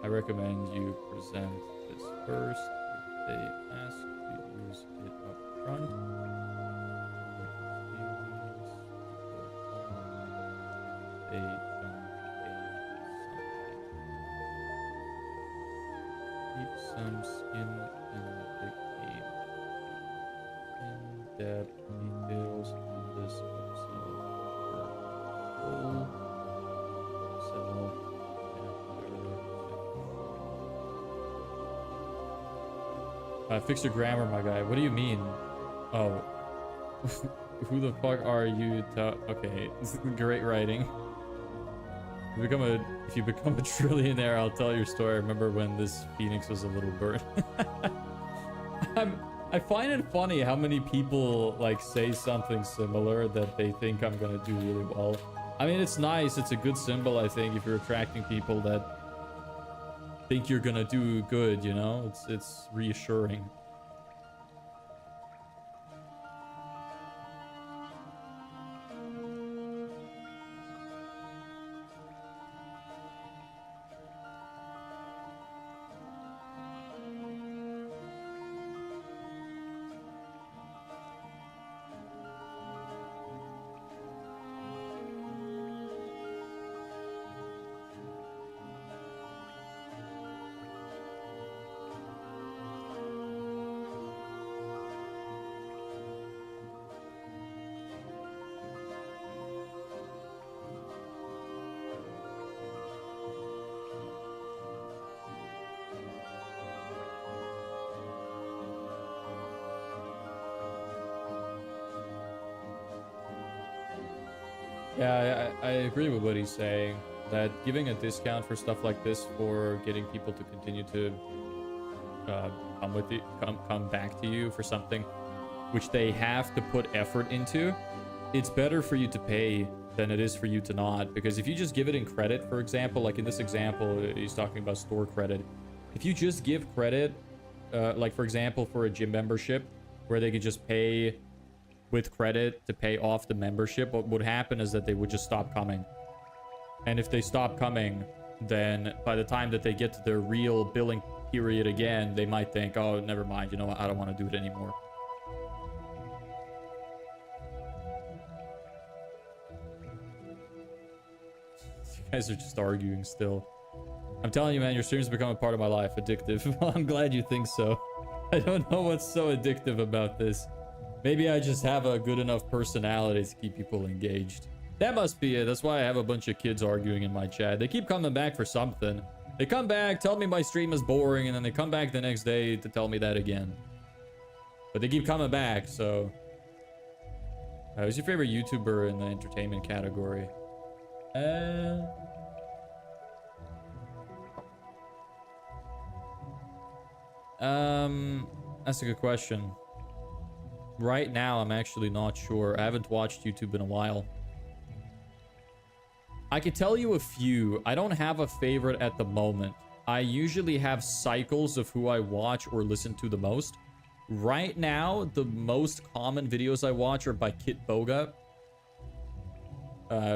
I recommend you present this first if they ask to use it up front. They don't pay something. Keep some skin in the game. In-depth details on this episode. Fix your grammar, my guy. What do you mean? Oh. Who the fuck are you to... Okay, this is great writing. If you become a trillionaire, I'll tell your story. I remember when this phoenix was a little bird. I find it funny how many people like say something similar that they think I'm gonna do really well. I mean, it's nice. It's a good symbol, I think, if you're attracting people that think you're gonna do good, you know? It's reassuring. Yeah, I agree with what he's saying. That giving a discount for stuff like this for getting people to continue to come back to you for something which they have to put effort into, it's better for you to pay than it is for you to not. Because if you just give it in credit, for example, like in this example, he's talking about store credit. If you just give credit, like for example, for a gym membership, where they could just pay with credit to pay off the membership, what would happen is that they would just stop coming. And if they stop coming, then by the time that they get to their real billing period again, they might think, oh, never mind, you know what, I don't want to do it anymore. You guys are just arguing still. I'm telling you, man, your streams become a part of my life. Addictive. Well, I'm glad you think so. I don't know what's so addictive about this. Maybe I just have a good enough personality to keep people engaged. That must be it. That's why I have a bunch of kids arguing in my chat. They keep coming back for something. They come back, tell me my stream is boring, and then they come back the next day to tell me that again. But they keep coming back, so... who's your favorite YouTuber in the entertainment category? That's a good question. Right now, I'm actually not sure. I haven't watched YouTube in a while. I could tell you a few. I don't have a favorite at the moment. I usually have cycles of who I watch or listen to the most. Right now, the most common videos I watch are by Kit Boga,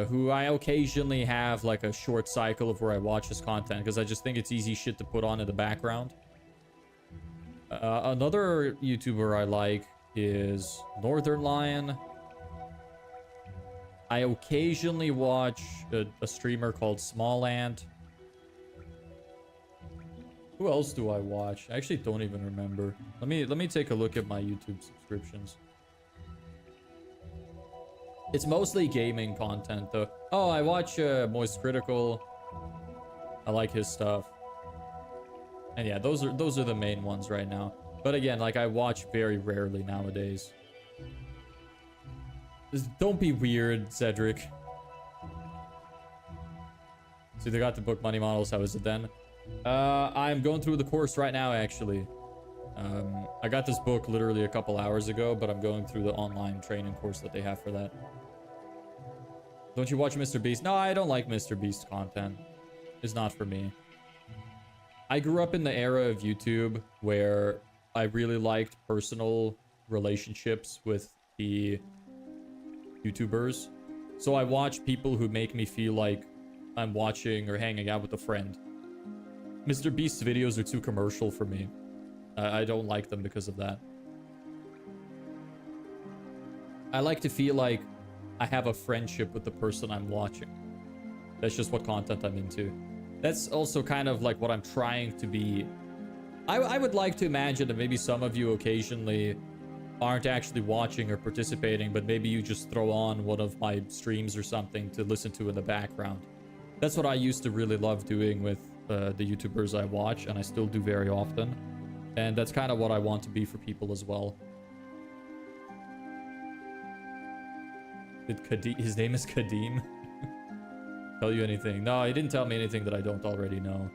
who I occasionally have like a short cycle of where I watch his content because I just think it's easy shit to put on in the background. Another YouTuber I like is Northern Lion. I occasionally watch a streamer called Small Ant. Who else do I watch? I actually don't even remember. Let me take a look at my YouTube subscriptions. It's mostly gaming content though. Oh, I watch Moist Critical. I like his stuff. And yeah, those are the main ones right now. But again, like I watch very rarely nowadays. Just don't be weird, Cedric. So they got the book money models. How is it then? I'm going through the course right now, actually. I got this book literally a couple hours ago, but I'm going through the online training course that they have for that. Don't you watch Mr. Beast? No, I don't like Mr. Beast content. It's not for me. I grew up in the era of YouTube where I really liked personal relationships with the YouTubers. So I watch people who make me feel like I'm watching or hanging out with a friend. Mr. Beast's videos are too commercial for me. I don't like them because of that. I like to feel like I have a friendship with the person I'm watching. That's just what content I'm into. That's also kind of like what I'm trying to be. I would like to imagine that maybe some of you occasionally aren't actually watching or participating, but maybe you just throw on one of my streams or something to listen to in the background. That's what I used to really love doing with the YouTubers I watch, and I still do very often. And that's kind of what I want to be for people as well. His name is Kadeem? Tell you anything? No, he didn't tell me anything that I don't already know.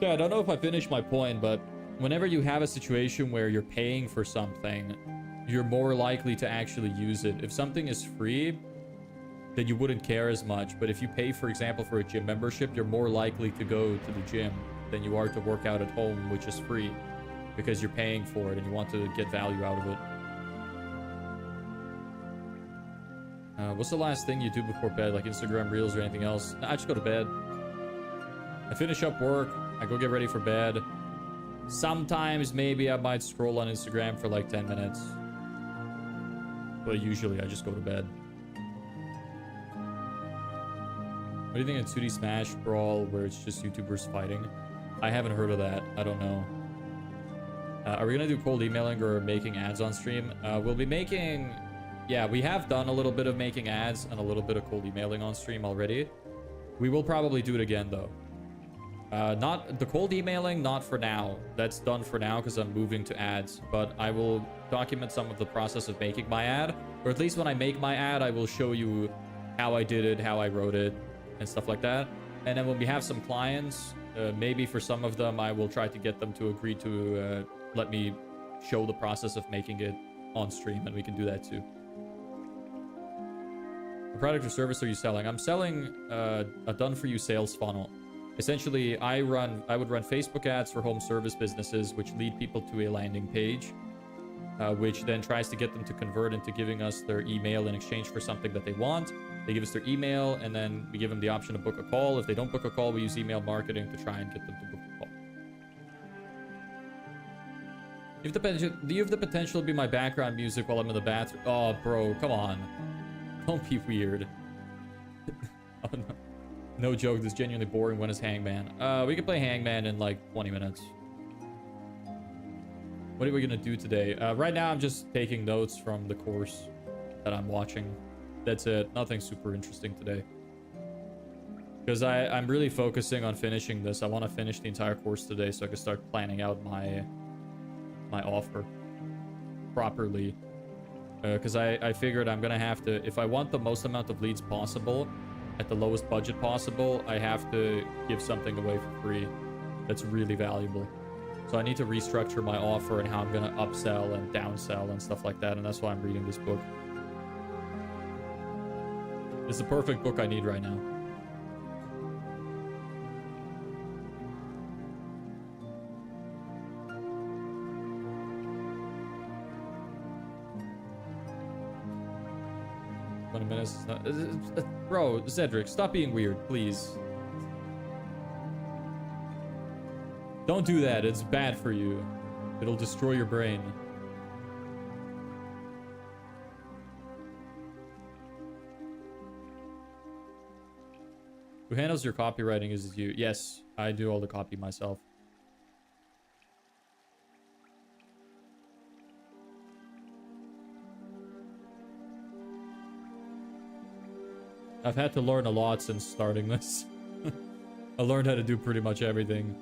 Yeah, I don't know if I finished my point, but whenever you have a situation where you're paying for something, you're more likely to actually use it. If something is free, then you wouldn't care as much. But if you pay, for example, for a gym membership, you're more likely to go to the gym than you are to work out at home, which is free, because you're paying for it and you want to get value out of it. What's the last thing you do before bed, like Instagram Reels or anything else? No, I just go to bed. I finish up work, I go get ready for bed. Sometimes maybe I might scroll on Instagram for like 10 minutes. But usually I just go to bed. What do you think of 2D Smash Brawl where it's just YouTubers fighting? I haven't heard of that. I don't know. Are we gonna do cold emailing or making ads on stream? We'll be making... Yeah, we have done a little bit of making ads and a little bit of cold emailing on stream already. We will probably do it again though. Not the cold emailing, not for now. That's done for now because I'm moving to ads. But I will document some of the process of making my ad. Or at least when I make my ad, I will show you how I did it, how I wrote it, and stuff like that. And then when we have some clients, maybe for some of them, I will try to get them to agree to let me show the process of making it on stream, and we can do that too. What product or service are you selling? I'm selling a done-for-you sales funnel. Essentially, I would run Facebook ads for home service businesses, which lead people to a landing page, which then tries to get them to convert into giving us their email in exchange for something that they want. They give us their email, and then we give them the option to book a call. If they don't book a call, we use email marketing to try and get them to book a call. Do you have the potential to be my background music while I'm in the bathroom? Oh, bro, come on. Don't be weird. Oh, no. No joke, this is genuinely boring. When is Hangman? We can play Hangman in like 20 minutes. What are we gonna do today? Right now, I'm just taking notes from the course that I'm watching. That's it. Nothing super interesting today. Because I'm really focusing on finishing this. I want to finish the entire course today so I can start planning out my offer properly. Because I figured I'm gonna have to, if I want the most amount of leads possible at the lowest budget possible, I have to give something away for free. that's really valuable. So I need to restructure my offer and how I'm going to upsell and downsell and stuff like that. And that's why I'm reading this book. It's the perfect book I need right now. Minutes. Bro, Cedric, stop being weird, please. Don't do that. It's bad for you. It'll destroy your brain. Who handles your copywriting? Is it you? Yes, I do all the copy myself. I've had to learn a lot since starting this. I learned how to do pretty much everything.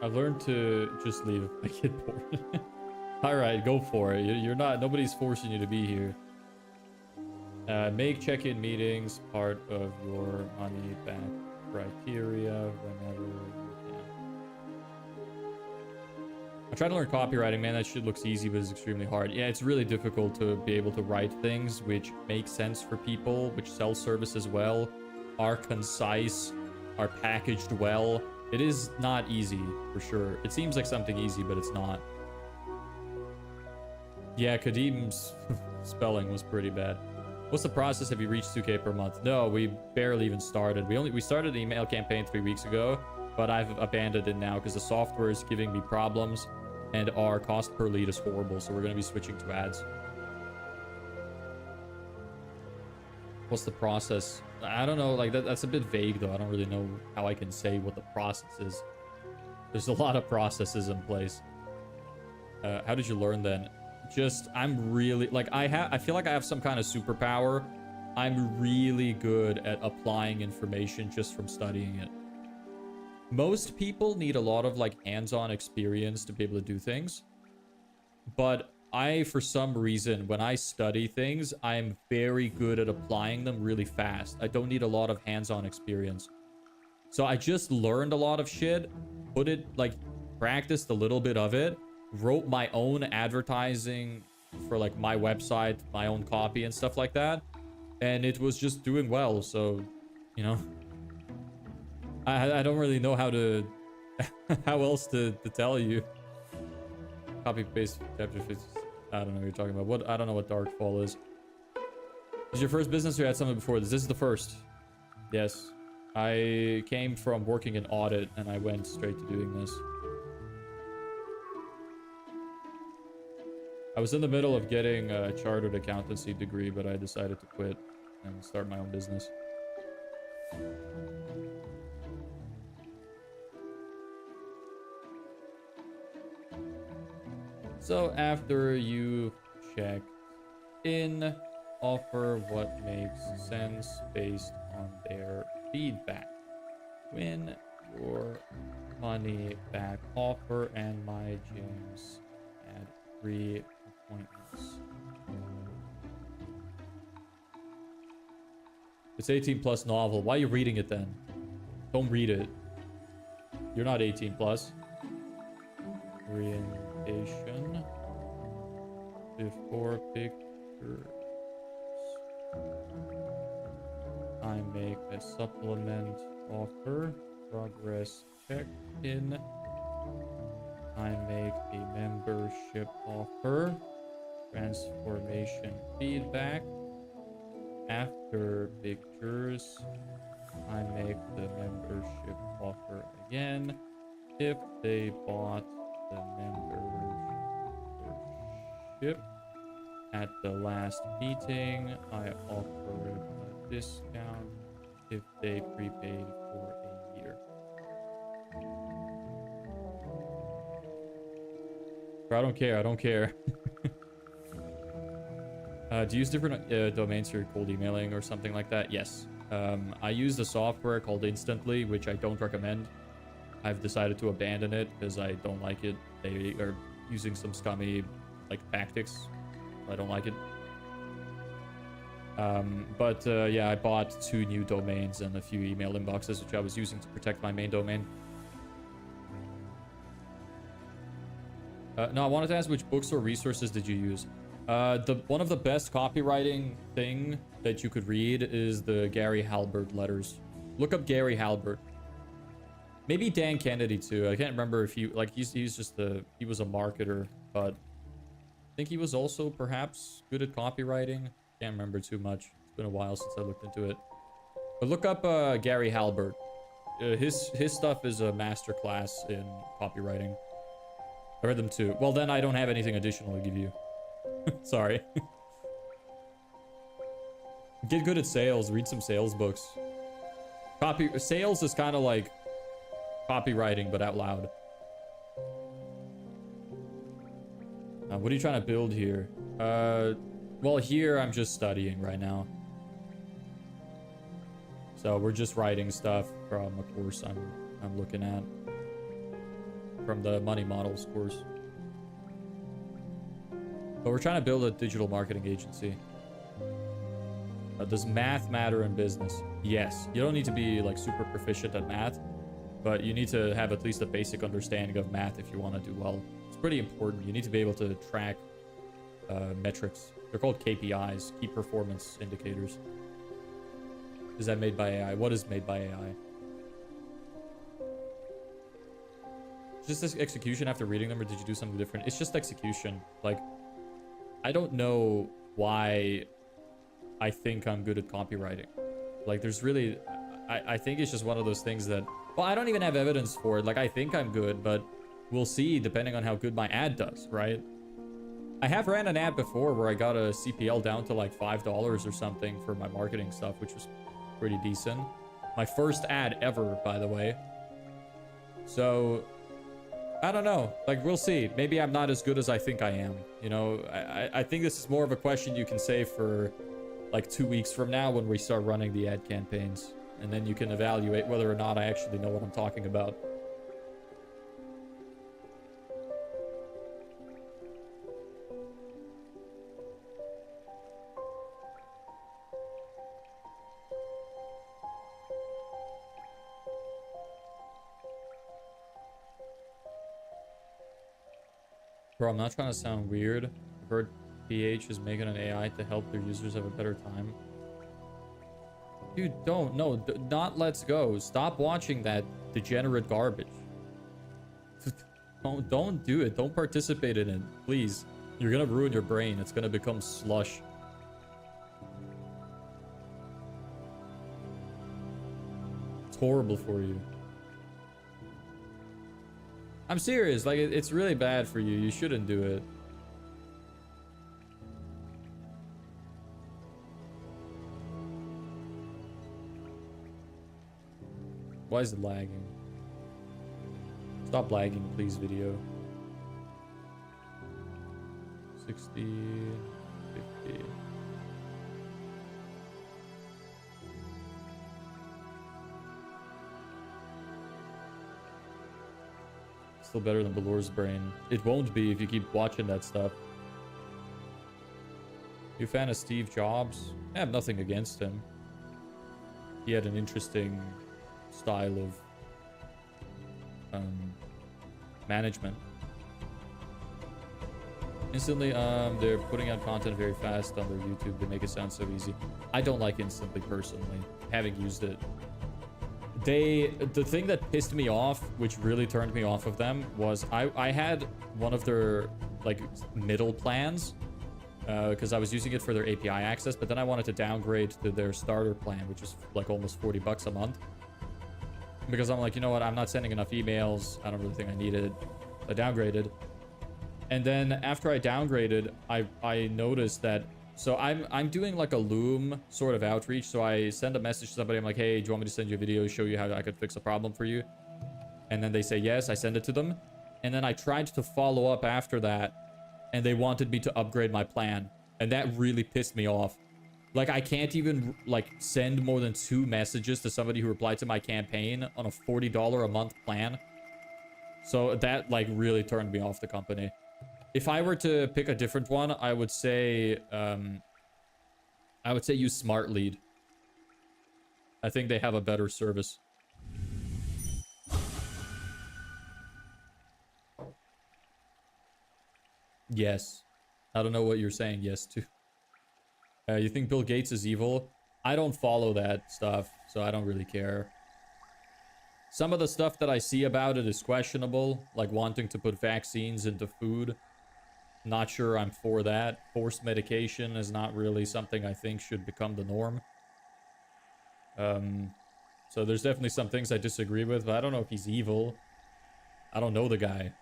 I've learned to just leave if I get bored. Alright, go for it. You're not, nobody's forcing you to be here. Make check-in meetings part of your money back criteria whenever you can. I'm trying to learn copywriting, man. That shit looks easy, but it's extremely hard. Yeah, it's really difficult to be able to write things which make sense for people, which sell services well, are concise, are packaged well. It is not easy, for sure. It seems like something easy, but it's not. Yeah, Kadim's spelling was pretty bad. What's the process? Have you reached 2K per month? No, we barely even started. We started the email campaign 3 weeks ago, but I've abandoned it now because the software is giving me problems and our cost per lead is horrible, so we're going to be switching to ads. What's the process? I don't know, like that's a bit vague though. I don't really know how I can say what the process is. There's a lot of processes in place. How did you learn then? Just, I'm really, like, I feel like I have some kind of superpower. I'm really good at applying information just from studying it. Most people need a lot of, like, hands-on experience to be able to do things. But I, for some reason, when I study things, I'm very good at applying them really fast. I don't need a lot of hands-on experience. So I just learned a lot of shit, put it, like, practiced a little bit of it, wrote my own advertising for, like, my website, my own copy and stuff like that. And it was just doing well, so, you know. I don't really know how to... how else to tell you. Copy-paste chapter 50. I don't know what you're talking about. I don't know what Darkfall is. Is this your first business or you had something before this? This is the first. Yes. I came from working in audit and I went straight to doing this. I was in the middle of getting a chartered accountancy degree, but I decided to quit and start my own business. So after you check in, offer what makes sense based on their feedback. Win your money back offer and my gyms add 3 appointments. It's 18 plus novel. Why are you reading it then? Don't read it. You're not 18 plus. Orientation before pictures. I make a supplement offer. Progress check-in. I make a membership offer. Transformation feedback. After pictures, I make the membership offer again. If they bought the membership ship. At the last meeting, I offered a discount if they prepaid for a year. I don't care. I don't care. Do you use different domains for cold emailing or something like that? Yes. I use the software called Instantly, which I don't recommend. I've decided to abandon it because I don't like it. They are using some scummy like tactics. I don't like it. Yeah, I bought 2 new domains and a few email inboxes, which I was using to protect my main domain. No, I wanted to ask, which books or resources did you use? One of the best copywriting thing that you could read is the Gary Halbert letters. Look up Gary Halbert. Maybe Dan Kennedy too. I can't remember if he he's just he was a marketer, but I think he was also perhaps good at copywriting. Can't remember too much. It's been a while since I looked into it. But look up Gary Halbert. His stuff is a masterclass in copywriting. I read them too. Well, then I don't have anything additional to give you. Sorry. Get good at sales. Read some sales books. Sales is kind of like copywriting, but out loud. What are you trying to build here? Well, here I'm just studying right now. So we're just writing stuff from a course I'm looking at. From the Money Models course. But we're trying to build a digital marketing agency. Does math matter in business? Yes. You don't need to be like super proficient at math, but you need to have at least a basic understanding of math if you want to do well. It's pretty important. You need to be able to track metrics. They're called KPIs, key performance indicators. Is that made by AI? What is made by AI? Just this execution after reading them, or did you do something different? It's just execution. Like, I don't know why I think I'm good at copywriting. Like, there's really... I think it's just one of those things that... Well, I don't even have evidence for it. Like, I think I'm good, but we'll see depending on how good my ad does, right? I have ran an ad before where I got a CPL down to like $5 or something for my marketing stuff, which was pretty decent. My first ad ever, by the way. So... I don't know. Like, we'll see. Maybe I'm not as good as I think I am. You know, I think this is more of a question you can save for like 2 weeks from now when we start running the ad campaigns. And then you can evaluate whether or not I actually know what I'm talking about. Bro, I'm not trying to sound weird. I've heard PH is making an AI to help their users have a better time. Dude, don't. No, not Let's Go. Stop watching that degenerate garbage. Don't do it. Don't participate in it. Please. You're gonna ruin your brain. It's gonna become slush. It's horrible for you. I'm serious, like, it's really bad for you. You shouldn't do it. Why is it lagging? Stop lagging, please, video. 60, 50. Still better than Balor's brain. It won't be if you keep watching that stuff. You a fan of Steve Jobs? I have nothing against him. He had an interesting style of management. Instantly, they're putting out content very fast on their YouTube. They make it sound so easy. I don't like Instantly personally, having used it. The thing that pissed me off, which really turned me off of them, was I had one of their like middle plans because I was using it for their API access, but then I wanted to downgrade to their starter plan, which is like almost $40 a month. Because I'm like, you know what, I'm not sending enough emails. I don't really think I need it. I downgraded. And then after I downgraded, I noticed that, so I'm doing like a Loom sort of outreach. So I send a message to somebody. I'm like, hey, do you want me to send you a video, show you how I could fix a problem for you? And then they say yes. I send it to them. And then I tried to follow up after that, and they wanted me to upgrade my plan. And that really pissed me off. Like, I can't even, like, send more than 2 messages to somebody who replied to my campaign on a $40 a month plan. So that, like, really turned me off the company. If I were to pick a different one, I would say use Smart Lead. I think they have a better service. Yes. I don't know what you're saying yes to. You think Bill Gates is evil? I don't follow that stuff, so I don't really care. Some of the stuff that I see about it is questionable, like wanting to put vaccines into food. Not sure I'm for that. Forced medication is not really something I think should become the norm. So there's definitely some things I disagree with, but I don't know if he's evil. I don't know the guy.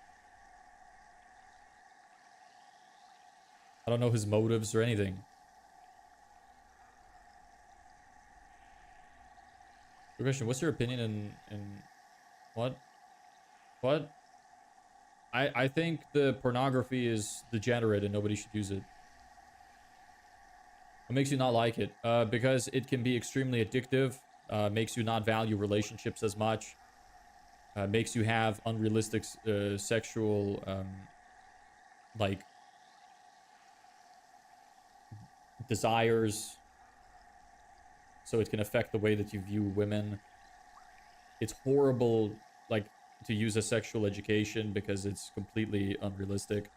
I don't know his motives or anything. Good question. What's your opinion in what? What? I think the pornography is degenerate and nobody should use it. What makes you not like it? Because it can be extremely addictive. Makes you not value relationships as much. Makes you have unrealistic sexual, like, desires. So it can affect the way that you view women. It's horrible, like, to use a sexual education because it's completely unrealistic.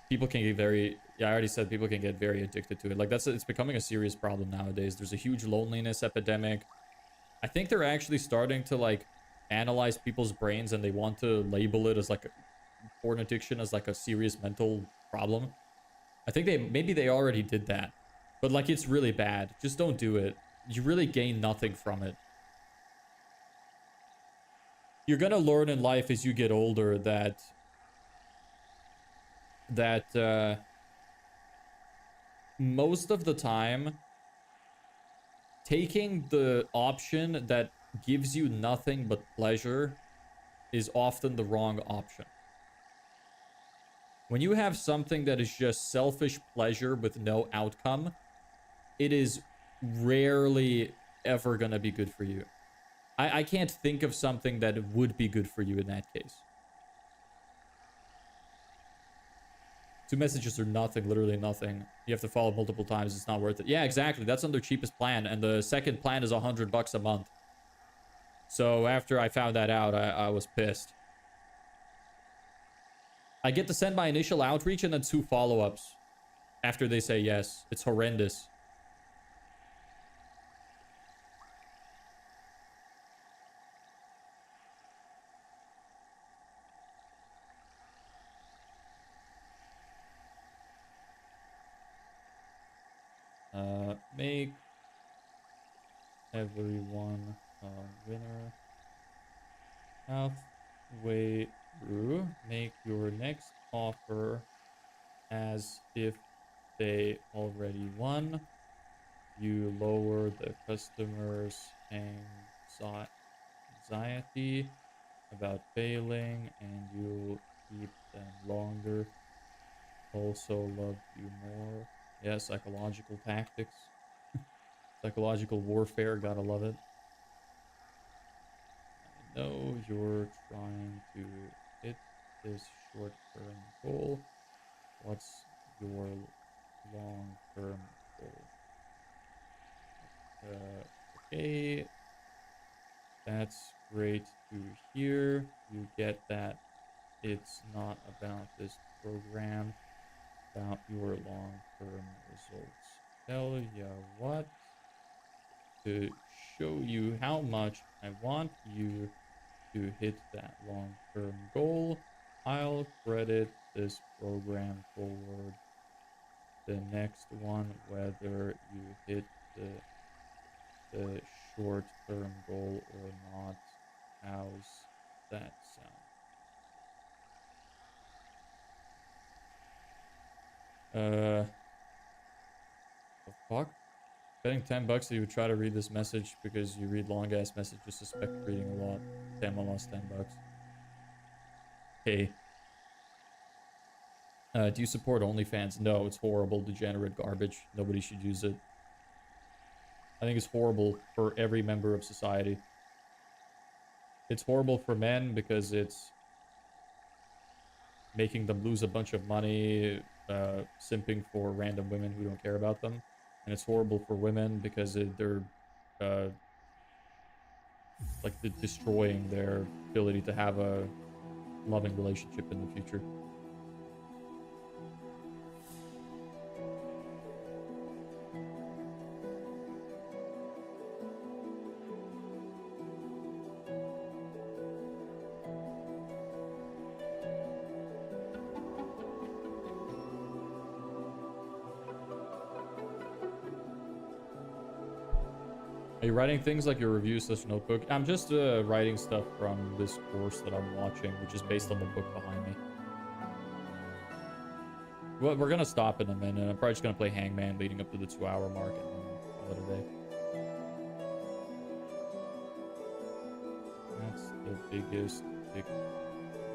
People can get very, yeah, I already said people can get very addicted to it. Like, it's becoming a serious problem nowadays. There's a huge loneliness epidemic. I think they're actually starting to, like, analyze people's brains, and they want to label it as, like, porn addiction as, like, a serious mental problem. I think maybe they already did that. But, like, it's really bad. Just don't do it. You really gain nothing from it. You're gonna learn in life as you get older that most of the time, taking the option that gives you nothing but pleasure is often the wrong option. When you have something that is just selfish pleasure with no outcome, it is rarely ever gonna be good for you. I can't think of something that would be good for you in that case. 2 messages are nothing, literally nothing. You have to follow multiple times, it's not worth it. Yeah, exactly. That's on their cheapest plan, and the second plan is $100 a month. So after I found that out, I was pissed. I get to send my initial outreach and then 2 follow-ups after they say yes. It's horrendous. Make everyone a winner halfway through. Make your next offer as if they already won. You lower the customer's anxiety about failing, and you'll keep them longer. Also love you more. Yeah, psychological tactics. Psychological warfare, gotta love it. I know you're trying to hit this short-term goal. What's your long-term goal? Okay, that's great to hear. You get that it's not about this program, about your long-term results. Tell ya what, to show you how much I want you to hit that long-term goal, I'll credit this program forward the next one, whether you hit the short-term goal or not. How's that sound? The fuck? Betting $10 that you would try to read this message because you read long ass messages, suspect reading a lot. Damn, I lost $10. Hey. Do you support OnlyFans? No, it's horrible, degenerate garbage. Nobody should use it. I think it's horrible for every member of society. It's horrible for men because it's making them lose a bunch of money, simping for random women who don't care about them. And it's horrible for women because they're like destroying their ability to have a loving relationship in the future. Are you writing things like your review/notebook? I'm just writing stuff from this course that I'm watching, which is based on the book behind me. Well, we're gonna stop in a minute. I'm probably just gonna play Hangman leading up to the 2-hour mark and then call it a day. That's the biggest victory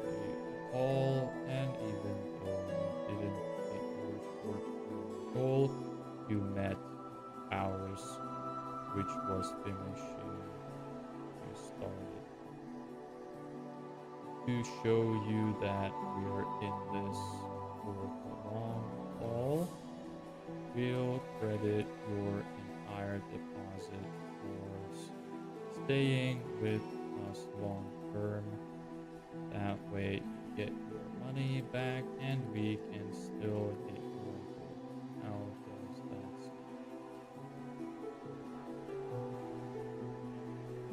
of all, and even though you didn't hit your short-term goal, you met ours, which was finishing you started. To show you that we're in this for the long haul, we'll credit your entire deposit towards staying with us long term. That way you get your money back and we can still hit your goal. How does that sound?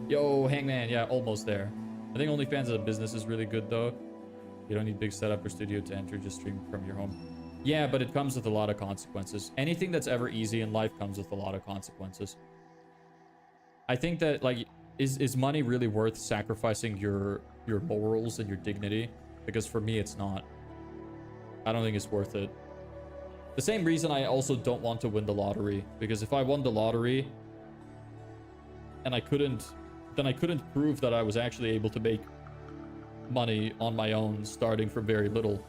Yo, Hangman, yeah, almost there. I think OnlyFans as a business is really good though. You don't need big setup or studio to enter, just stream from your home. Yeah, but it comes with a lot of consequences. Anything that's ever easy in life comes with a lot of consequences. I think that, like, is money really worth sacrificing your morals and your dignity? Because for me, it's not. I don't think it's worth it. The same reason I also don't want to win the lottery. Because if I won the lottery and then I couldn't prove that I was actually able to make money on my own, starting from very little.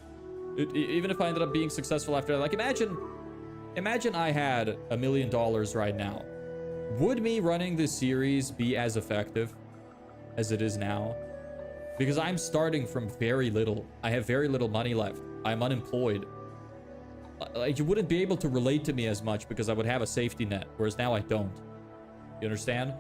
Even if I ended up being successful after that, like imagine I had $1 million right now. Would me running this series be as effective as it is now? Because I'm starting from very little. I have very little money left. I'm unemployed. Like, you wouldn't be able to relate to me as much because I would have a safety net, whereas now I don't. You understand?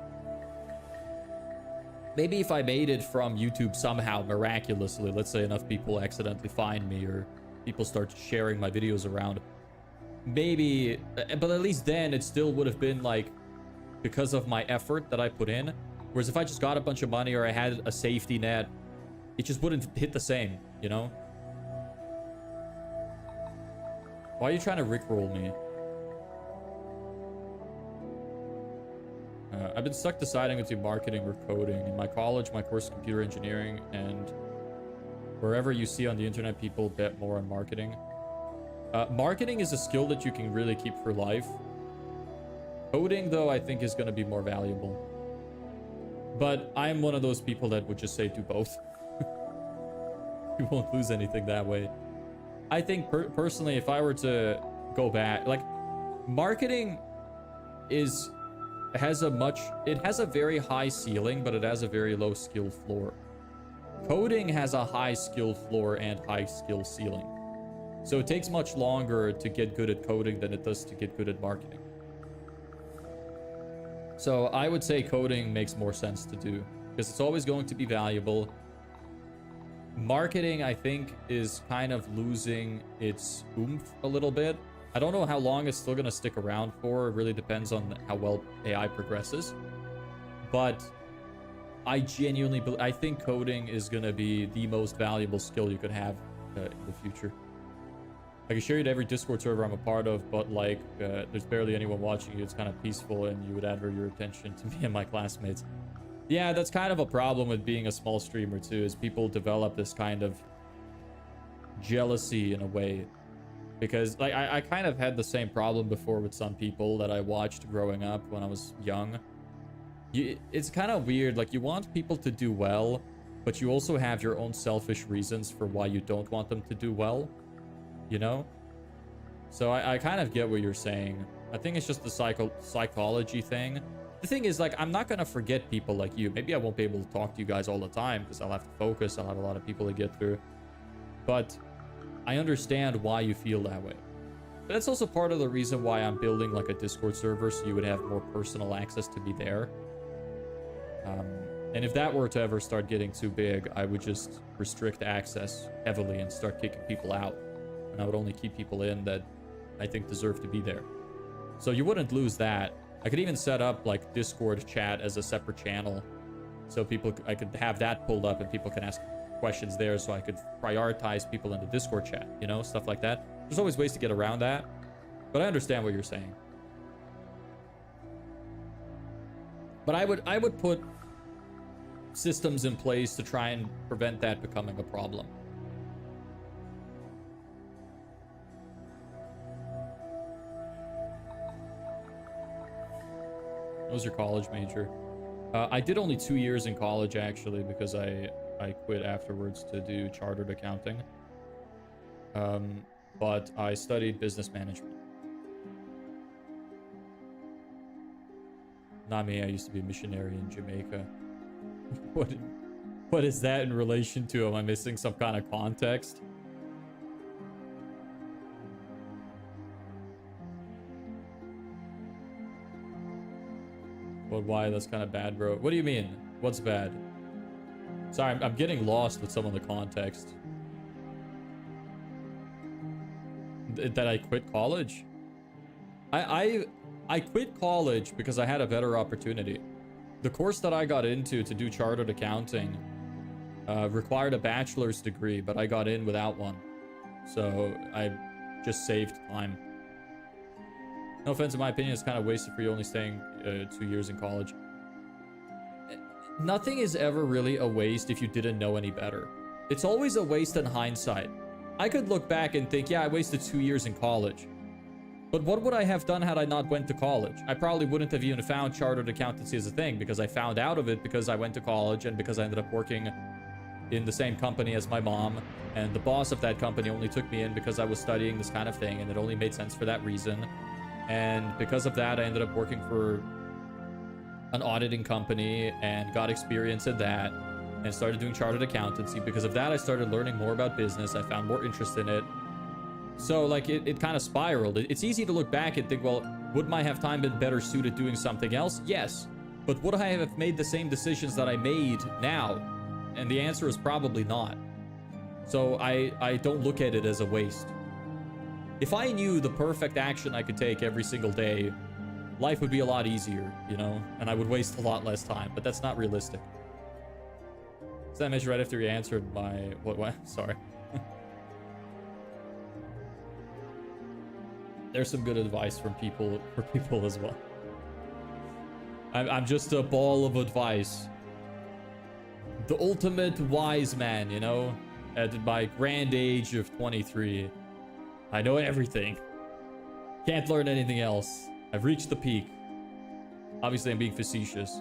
Maybe if I made it from YouTube somehow, miraculously, let's say enough people accidentally find me or people start sharing my videos around, maybe, but at least then it still would have been like because of my effort that I put in. Whereas if I just got a bunch of money or I had a safety net, it just wouldn't hit the same, you know? Why are you trying to rickroll me? I've been stuck deciding between marketing or coding. In my college, my course is computer engineering, and wherever you see on the internet, people bet more on marketing. Marketing is a skill that you can really keep for life. Coding, though, I think is going to be more valuable. But I'm one of those people that would just say do both. You won't lose anything that way. I think personally, if I were to go back, like, marketing has a very high ceiling, but it has a very low skill floor. Coding has a high skill floor and high skill ceiling. So it takes much longer to get good at coding than it does to get good at marketing. So I would say coding makes more sense to do because it's always going to be valuable. Marketing, I think, is kind of losing its oomph a little bit. I don't know how long it's still going to stick around for. It really depends on how well AI progresses. But I genuinely believe, I think coding is going to be the most valuable skill you could have in the future. I can share you to every Discord server I'm a part of, but like, there's barely anyone watching you. It's kind of peaceful, and you would advert your attention to me and my classmates. Yeah, that's kind of a problem with being a small streamer too, is people develop this kind of jealousy in a way Because like I kind of had the same problem before with some people that I watched growing up when I was young. It's kind of weird. Like, you want people to do well, but you also have your own selfish reasons for why you don't want them to do well, you know? So I kind of get what you're saying. I think it's just the psychology thing. The thing is, like, I'm not going to forget people like you. Maybe I won't be able to talk to you guys all the time because I'll have to focus. I'll have a lot of people to get through. But I understand why you feel that way. But that's also part of the reason why I'm building, like, a Discord server, so you would have more personal access to me there. And if that were to ever start getting too big, I would just restrict access heavily and start kicking people out. And I would only keep people in that I think deserve to be there. So you wouldn't lose that. I could even set up like Discord chat as a separate channel. So I could have that pulled up and people can ask questions there, so I could prioritize people in the Discord chat, you know, stuff like that. There's always ways to get around that. But I understand what you're saying. But I would put systems in place to try and prevent that becoming a problem. What was your college major? I did only 2 years in college, actually, because I quit afterwards to do chartered accounting. But I studied business management. Not me, I used to be a missionary in Jamaica. What is that in relation to? Am I missing some kind of context? Well, why? That's kind of bad, bro. What do you mean? What's bad? Sorry, I'm getting lost with some of the context. That I quit college? I quit college because I had a better opportunity. The course that I got into to do chartered accounting required a bachelor's degree, but I got in without one. So I just saved time. No offense, in my opinion, it's kind of wasted for you only staying 2 years in college. Nothing is ever really a waste if you didn't know any better. It's always a waste in hindsight. I could look back and think, yeah, I wasted 2 years in college. But what would I have done had I not went to college? I probably wouldn't have even found chartered accountancy as a thing, because I found out of it because I went to college and because I ended up working in the same company as my mom. And the boss of that company only took me in because I was studying this kind of thing, and it only made sense for that reason. And because of that, I ended up working for an auditing company and got experience in that and started doing chartered accountancy. Because of that, I started learning more about business. I found more interest in it. So, like, it kind of spiraled. It's easy to look back and think, well, would my have time been better suited doing something else? Yes. But would I have made the same decisions that I made now? And the answer is probably not. So I don't look at it as a waste. If I knew the perfect action I could take every single day, life would be a lot easier, you know? And I would waste a lot less time, but that's not realistic. So that mentioned right after you answered my... What? Sorry. There's some good advice from people as well. I'm just a ball of advice. The ultimate wise man, you know? At my grand age of 23. I know everything. Can't learn anything else. I've reached the peak. Obviously, I'm being facetious.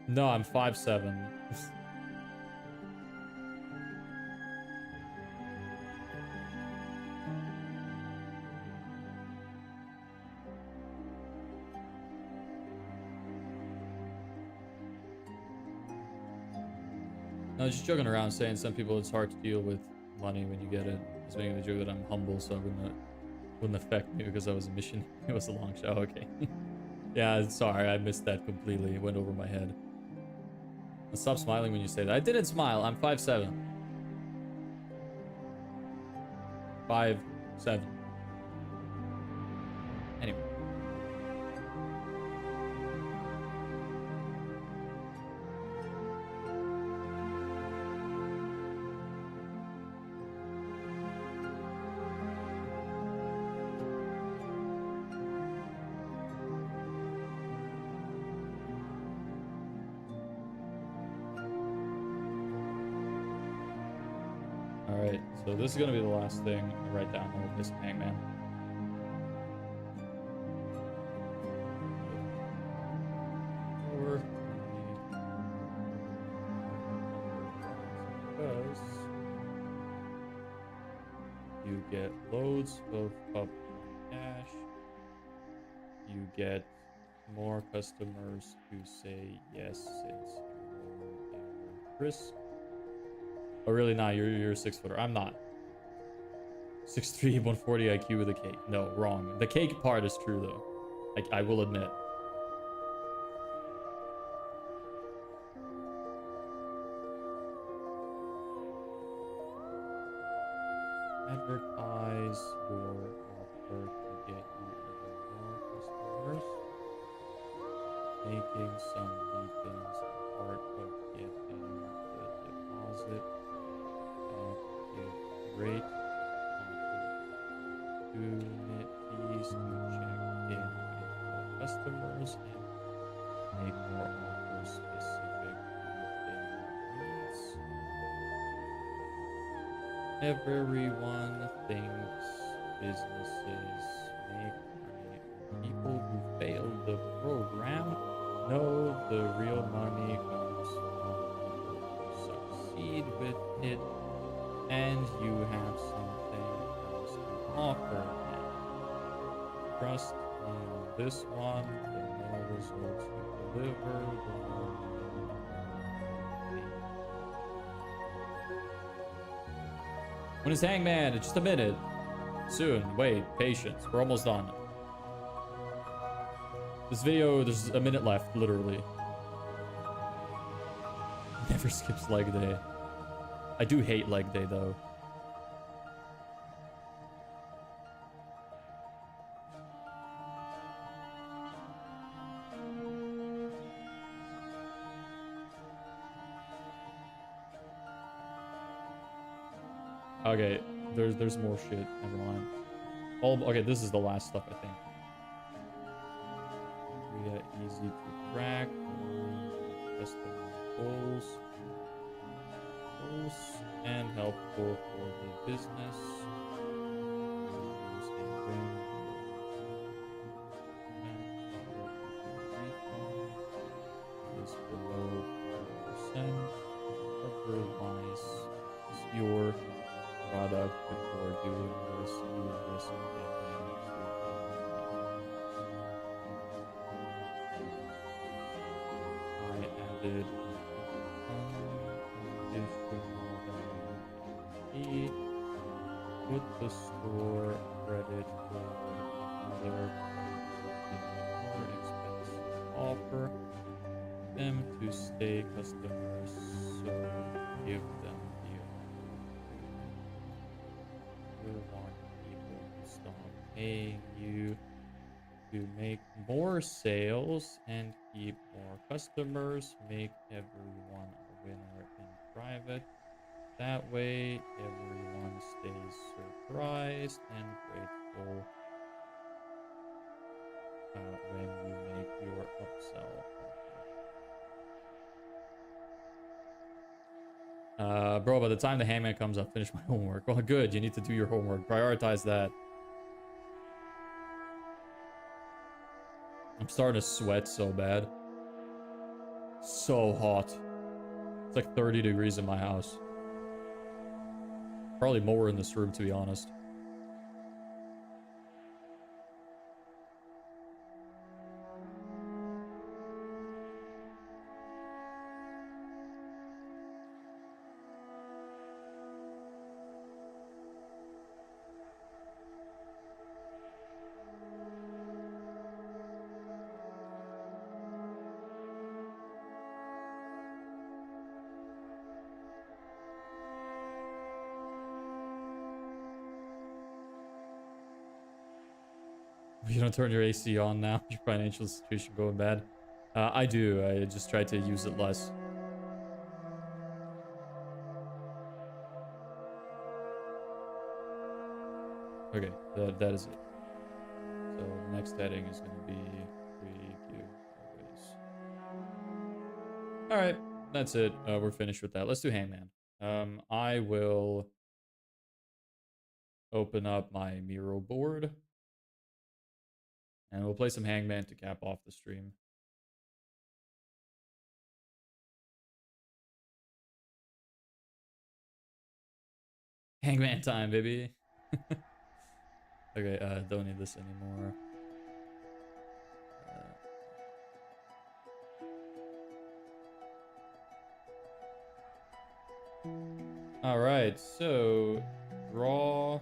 No, I'm 5'7". No, just joking around, saying some people it's hard to deal with money when you get it. I was making the joke that I'm humble, so it wouldn't affect me because I was a mission. It was a long show. Okay. Yeah, sorry, I missed that completely. It went over my head. Stop smiling when you say that. I didn't smile. I'm 5'7". 5'7". Anyway. Alright, so this is gonna be the last thing I write down all of this Hangman. Or because you get loads of upfront cash, you get more customers who say yes since you lower their risk. Oh, really? Nah, you're a 6-footer. I'm not. 6'3", 140 IQ with a cake. No, wrong. The cake part is true, though. I will admit. Advertise your offer to get you even more customers. Making some meetings a part of getting the deposit. And give great opportunities to check in with your customers and make more offers specific to their needs. Everyone thinks businesses make money on people who failed the program. No, the real money comes from people who succeed with it, and you have something else to offer them. Trust me on this one, the more results you deliver, the more money you make. When is Hangman? Just a minute. Soon. Wait, patience. We're almost done. This video, there's a minute left, literally. Never skips leg day. I do hate leg day, though. Okay, there's more shit. Never mind. Okay, this is the last stuff, I think. Easy to track. Customer goals. And helpful for the business. Is below 5%. Otherwise, is your product before doing this, you risk getting I added value put the store credit for another more expensive offer them to stay customers, so give them the offer. You want people to stop paying you to make more sales and keep more customers, make everyone a winner in private. That way, everyone stays surprised and grateful when you make your upsell offer. Bro, by the time the Hangman comes, I'll finish my homework. Well, good. You need to do your homework. Prioritize that. I'm starting to sweat so bad. So hot. It's like 30 degrees in my house. Probably more in this room, to be honest. You don't turn your AC on now. Your financial situation going bad. I do. I just try to use it less. Okay, that is it. So next heading is going to be free giveaways. All right, that's it. We're finished with that. Let's do Hangman. I will open up my Miro board. And we'll play some Hangman to cap off the stream. Hangman time, baby. Okay, don't need this anymore. All right, so draw.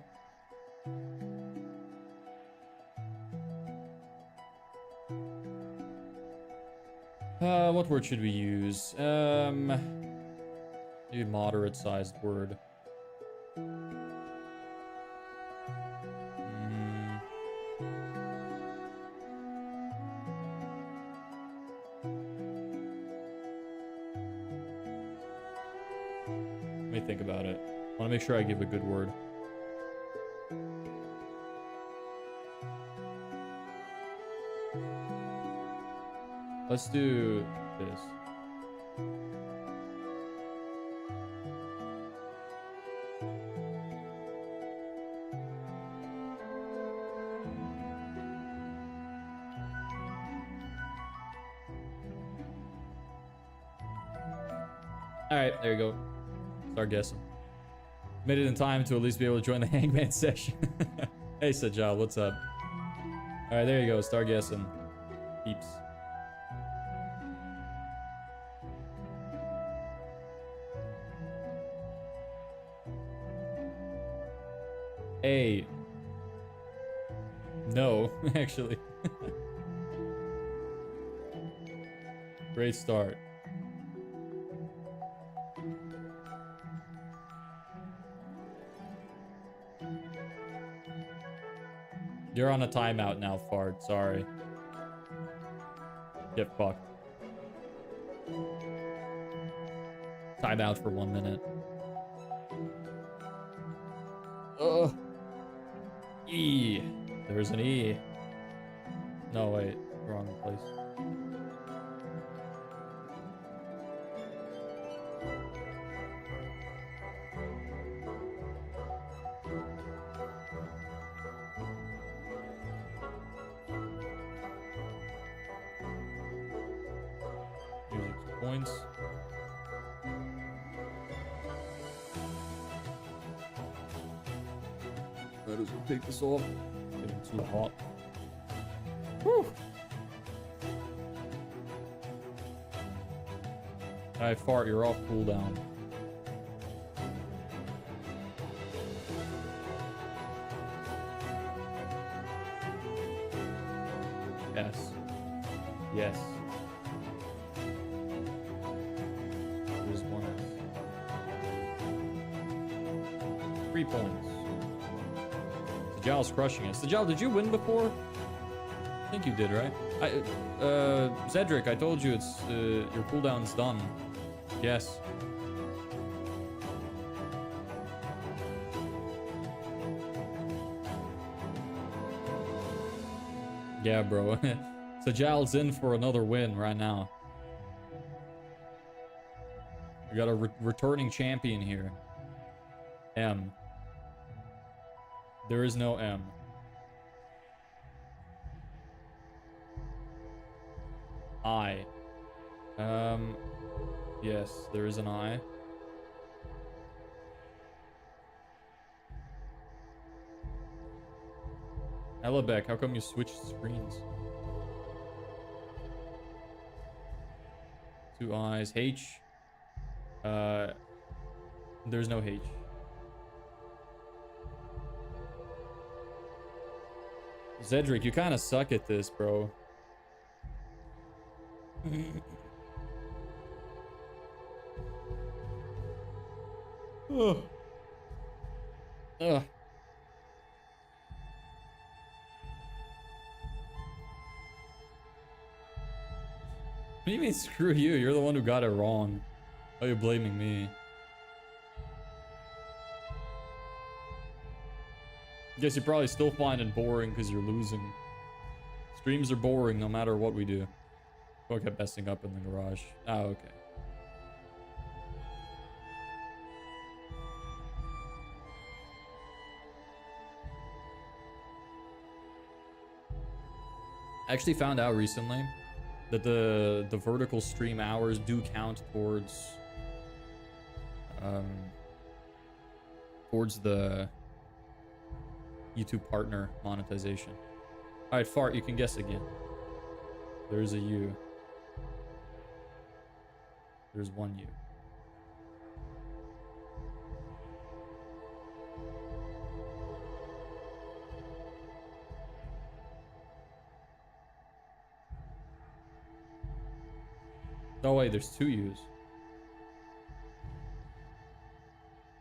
What word should we use? Maybe moderate-sized word. Let me think about it. I want to make sure I give a good word. Let's do this. All right, there you go. Start guessing. Made it in time to at least be able to join the Hangman session. Hey, Sajal, what's up? All right, there you go. Start guessing. Peeps. A. No, actually. Great start. You're on a timeout now, Fart. Sorry. Get fucked. Timeout for 1 minute. Ugh. E. There's an E. No, wait. Wrong place. Music points. Might as well take this off. Getting too hot. Whew. Alright, Fart, you're off cooldown. Yes. Yes. There's one S. 3 points. Sajal's crushing it. Sajal, did you win before? I think you did, right? Zedric, I told you it's your cooldown's done. Yes. Yeah, bro. Sajal's in for another win right now. We got a returning champion here. M. There is no M. I. Yes, there is an I. Elabek, how come you switched screens? 2 I's. H. There's no H. Zedric, you kind of suck at this, bro. Ugh. Ugh. What do you mean, screw you? You're the one who got it wrong. Why are you blaming me? Guess you probably still find it boring because you're losing. Streams are boring no matter what we do. Oh, I kept messing up in the garage. Oh, okay. I actually found out recently that the vertical stream hours do count towards the YouTube partner monetization. All right, Fart, you can guess again. There's a U. There's one U. Oh wait, there's two U's.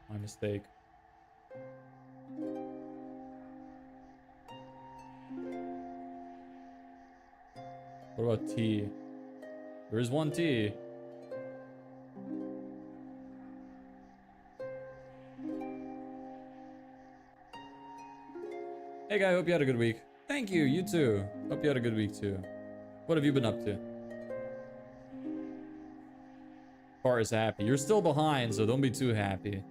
My mistake. What about T? There is one T. Hey guy, hope you had a good week. Thank you, you too. Hope you had a good week too. What have you been up to? Far is happy. You're still behind, so don't be too happy.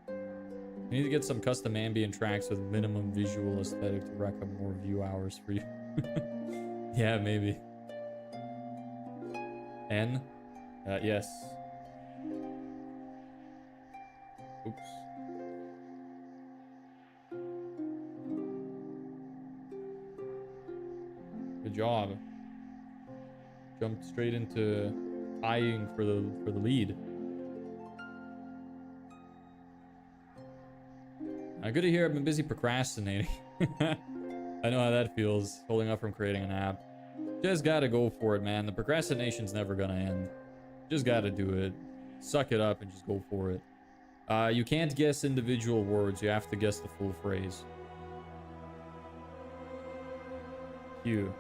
You need to get some custom ambient tracks with minimum visual aesthetic to rack up more view hours for you. Yeah, maybe. N? Yes. Oops. Good job. Jumped straight into eyeing for the lead. Good to hear. I've been busy procrastinating. I know how that feels, holding up from creating an app. Just gotta go for it, man. The procrastination's never gonna end. Just gotta do it. Suck it up and just go for it. You can't guess individual words. You have to guess the full phrase. Q.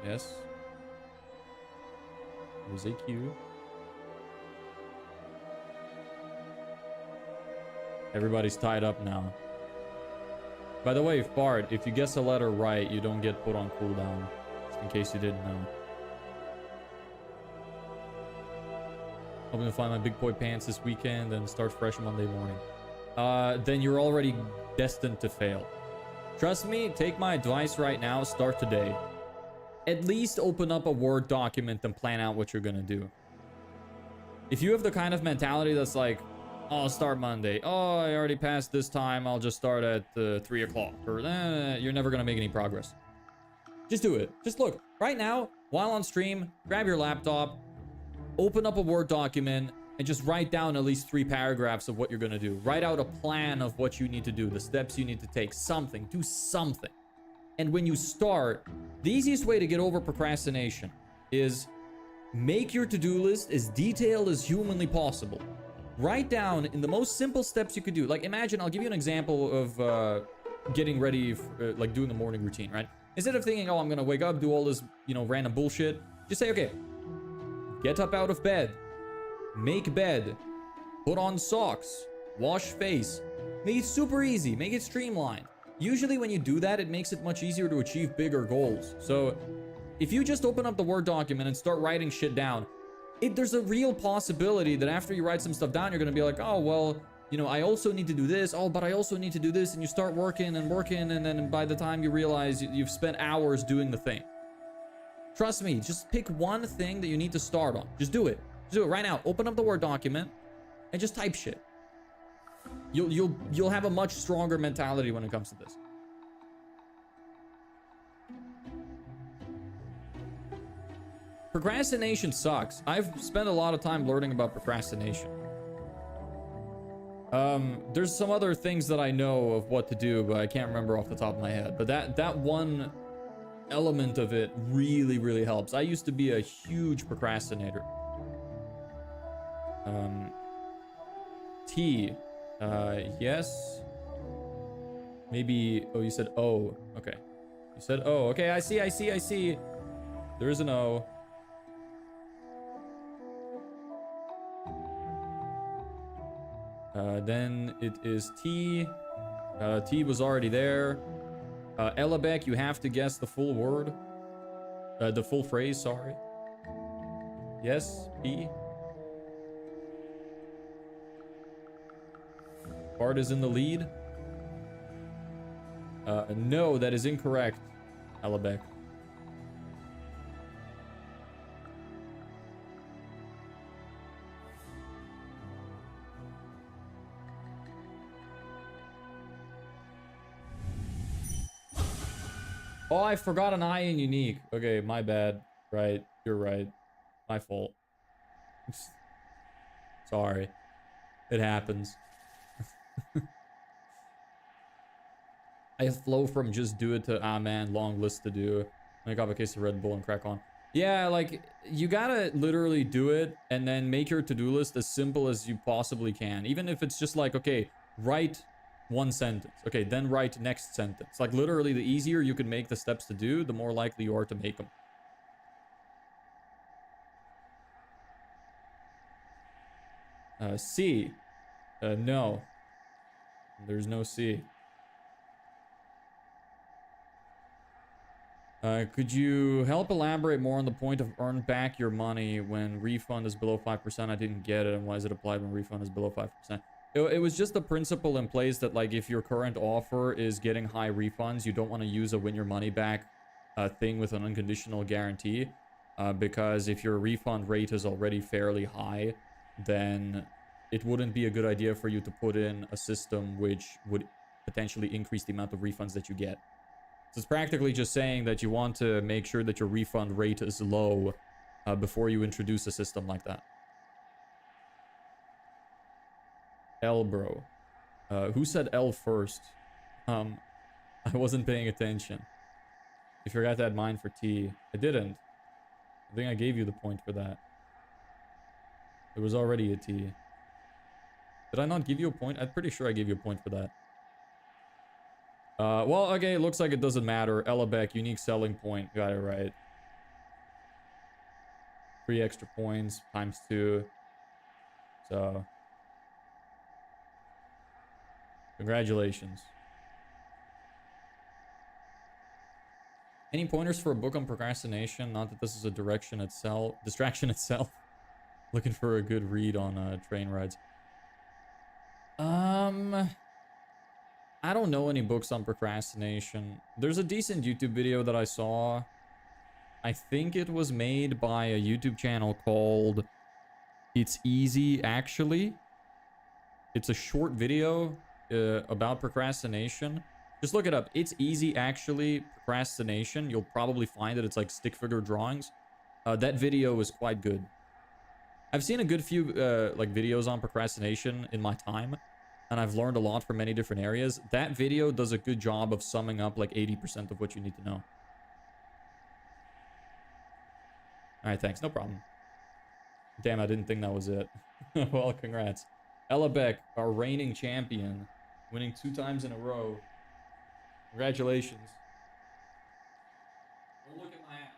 Yes. There's a Q. Everybody's tied up now. By the way, Fart, if you guess a letter right, you don't get put on cooldown. Just in case you didn't know. Hoping to find my big boy pants this weekend and start fresh Monday morning. Then you're already destined to fail. Trust me, take my advice right now, start today. At least open up a Word document and plan out what you're gonna do. If you have the kind of mentality that's like, oh, I'll start Monday. Oh, I already passed this time. I'll just start at 3 o'clock. Or you're never gonna make any progress. Just do it. Just look. Right now, while on stream, grab your laptop, open up a Word document, and just write down at least 3 paragraphs of what you're gonna do. Write out a plan of what you need to do, the steps you need to take. Something. Do something. And when you start, the easiest way to get over procrastination is make your to-do list as detailed as humanly possible. Write down in the most simple steps you could do. Like, imagine, I'll give you an example of getting ready, like doing the morning routine, right? Instead of thinking, oh, I'm gonna wake up, do all this, random bullshit, just say, okay, get up out of bed, make bed, put on socks, wash face. Make it super easy, make it streamlined. Usually when you do that, it makes it much easier to achieve bigger goals. So if you just open up the Word document and start writing shit down, there's a real possibility that after you write some stuff down, you're gonna be like, oh, well, I also need to do this. Oh, but I also need to do this. And you start working, and then by the time you realize you've spent hours doing the thing. Trust me, just pick one thing that you need to start on. Just do it. Just do it right now. Open up the Word document and just type shit. You'll have a much stronger mentality when it comes to this. Procrastination sucks. I've spent a lot of time learning about procrastination. There's some other things that I know of what to do, but I can't remember off the top of my head. But that one element of it really, really helps. I used to be a huge procrastinator. T. Yes. Maybe. Oh, you said O. Okay. You said O. Okay, I see. There is an O. Then it is T. T was already there. Elabek, you have to guess the full word. The full phrase, sorry. Yes, P. Bart is in the lead. No, that is incorrect, Alabek. Oh, I forgot an I in unique. Okay, my bad. Right, you're right. My fault. Sorry. It happens. I flow from just do it to, ah man, long list to do. Make up a case of Red Bull and crack on. Yeah, like, you gotta literally do it and then make your to-do list as simple as you possibly can. Even if it's just like, okay, write one sentence. Okay, then write next sentence. Like, literally, the easier you can make the steps to do, the more likely you are to make them. C. No. There's no C. Could you help elaborate more on the point of earn back your money when refund is below 5%? I didn't get it, and why is it applied when refund is below 5%? It was just the principle in place that, like, if your current offer is getting high refunds, you don't want to use a win your money back thing with an unconditional guarantee. Because if your refund rate is already fairly high, then it wouldn't be a good idea for you to put in a system which would potentially increase the amount of refunds that you get. So it's practically just saying that you want to make sure that your refund rate is low before you introduce a system like that. L, bro. Who said L first? I wasn't paying attention. You forgot to add mine for T. I didn't. I think I gave you the point for that. There was already a T. Did I not give you a point? I'm pretty sure I gave you a point for that. Well, okay, looks like it doesn't matter. Elabek, unique selling point. Got it right. 3 extra points times 2. So, congratulations. Any pointers for a book on procrastination? Not that this is a distraction itself. Looking for a good read on train rides. I don't know any books on procrastination. There's a decent YouTube video that I saw. I think it was made by a YouTube channel called It's Easy Actually. It's a short video about procrastination. Just look it up. It's Easy Actually Procrastination. You'll probably find that it's like stick figure drawings. That video is quite good. I've seen a good few like videos on procrastination in my time, and I've learned a lot from many different areas. That video does a good job of summing up like 80% of what you need to know. Alright, thanks. No problem. Damn, I didn't think that was it. Well, congrats. Elabek, our reigning champion, winning 2 times in a row. Congratulations. Don't look at my ass.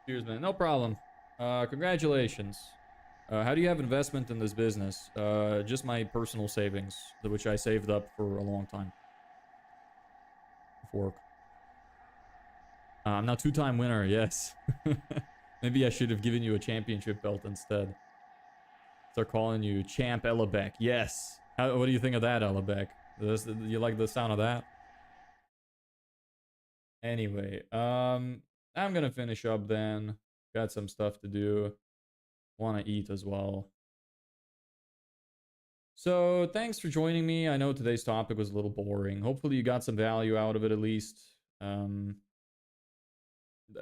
Cheers, man. No problem. Congratulations. How do you have investment in this business? Just my personal savings, which I saved up for a long time. Fork. I'm now 2-time winner, yes. Maybe I should have given you a championship belt instead. Start calling you Champ Elabek. Yes. What do you think of that, Elabek? You like the sound of that? Anyway, I'm gonna finish up then. Got some stuff to do. Want to eat as well. So thanks for joining me. I know today's topic was a little boring. Hopefully you got some value out of it at least.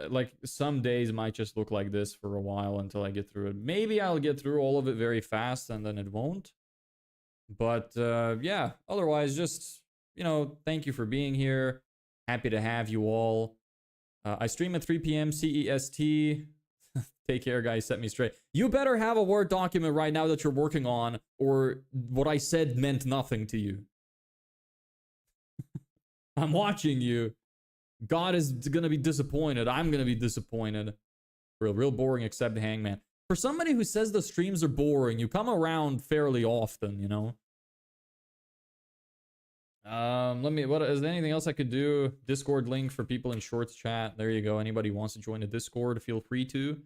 Like some days might just look like this for a while until I get through it. Maybe I'll get through all of it very fast and then it won't. But yeah, otherwise just, you know, thank you for being here. Happy to have you all. I stream at 3 p.m. CEST. Take care, guys. Set me straight. You better have a Word document right now that you're working on, or what I said meant nothing to you. I'm watching you. God is gonna be disappointed. I'm gonna be disappointed. Real boring except Hangman. For somebody who says the streams are boring, you come around fairly often, you know? What is there anything else I could do? Discord link for people in shorts chat. There you go. Anybody who wants to join the Discord, feel free to.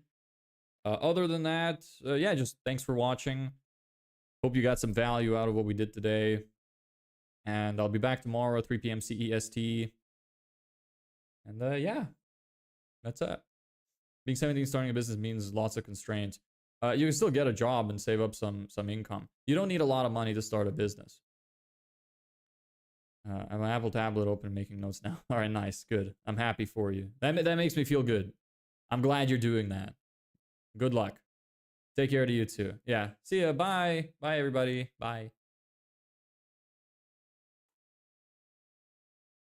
Other than that, yeah, just thanks for watching. Hope you got some value out of what we did today. And I'll be back tomorrow, 3 p.m. CEST. And yeah, that's it. Being 17, starting a business means lots of constraints. You can still get a job and save up some income. You don't need a lot of money to start a business. I have my Apple tablet open, making notes now. All right, nice, good. I'm happy for you. That makes me feel good. I'm glad you're doing that. Good luck. Take care to you too. Yeah. See ya. Bye. Bye, everybody. Bye.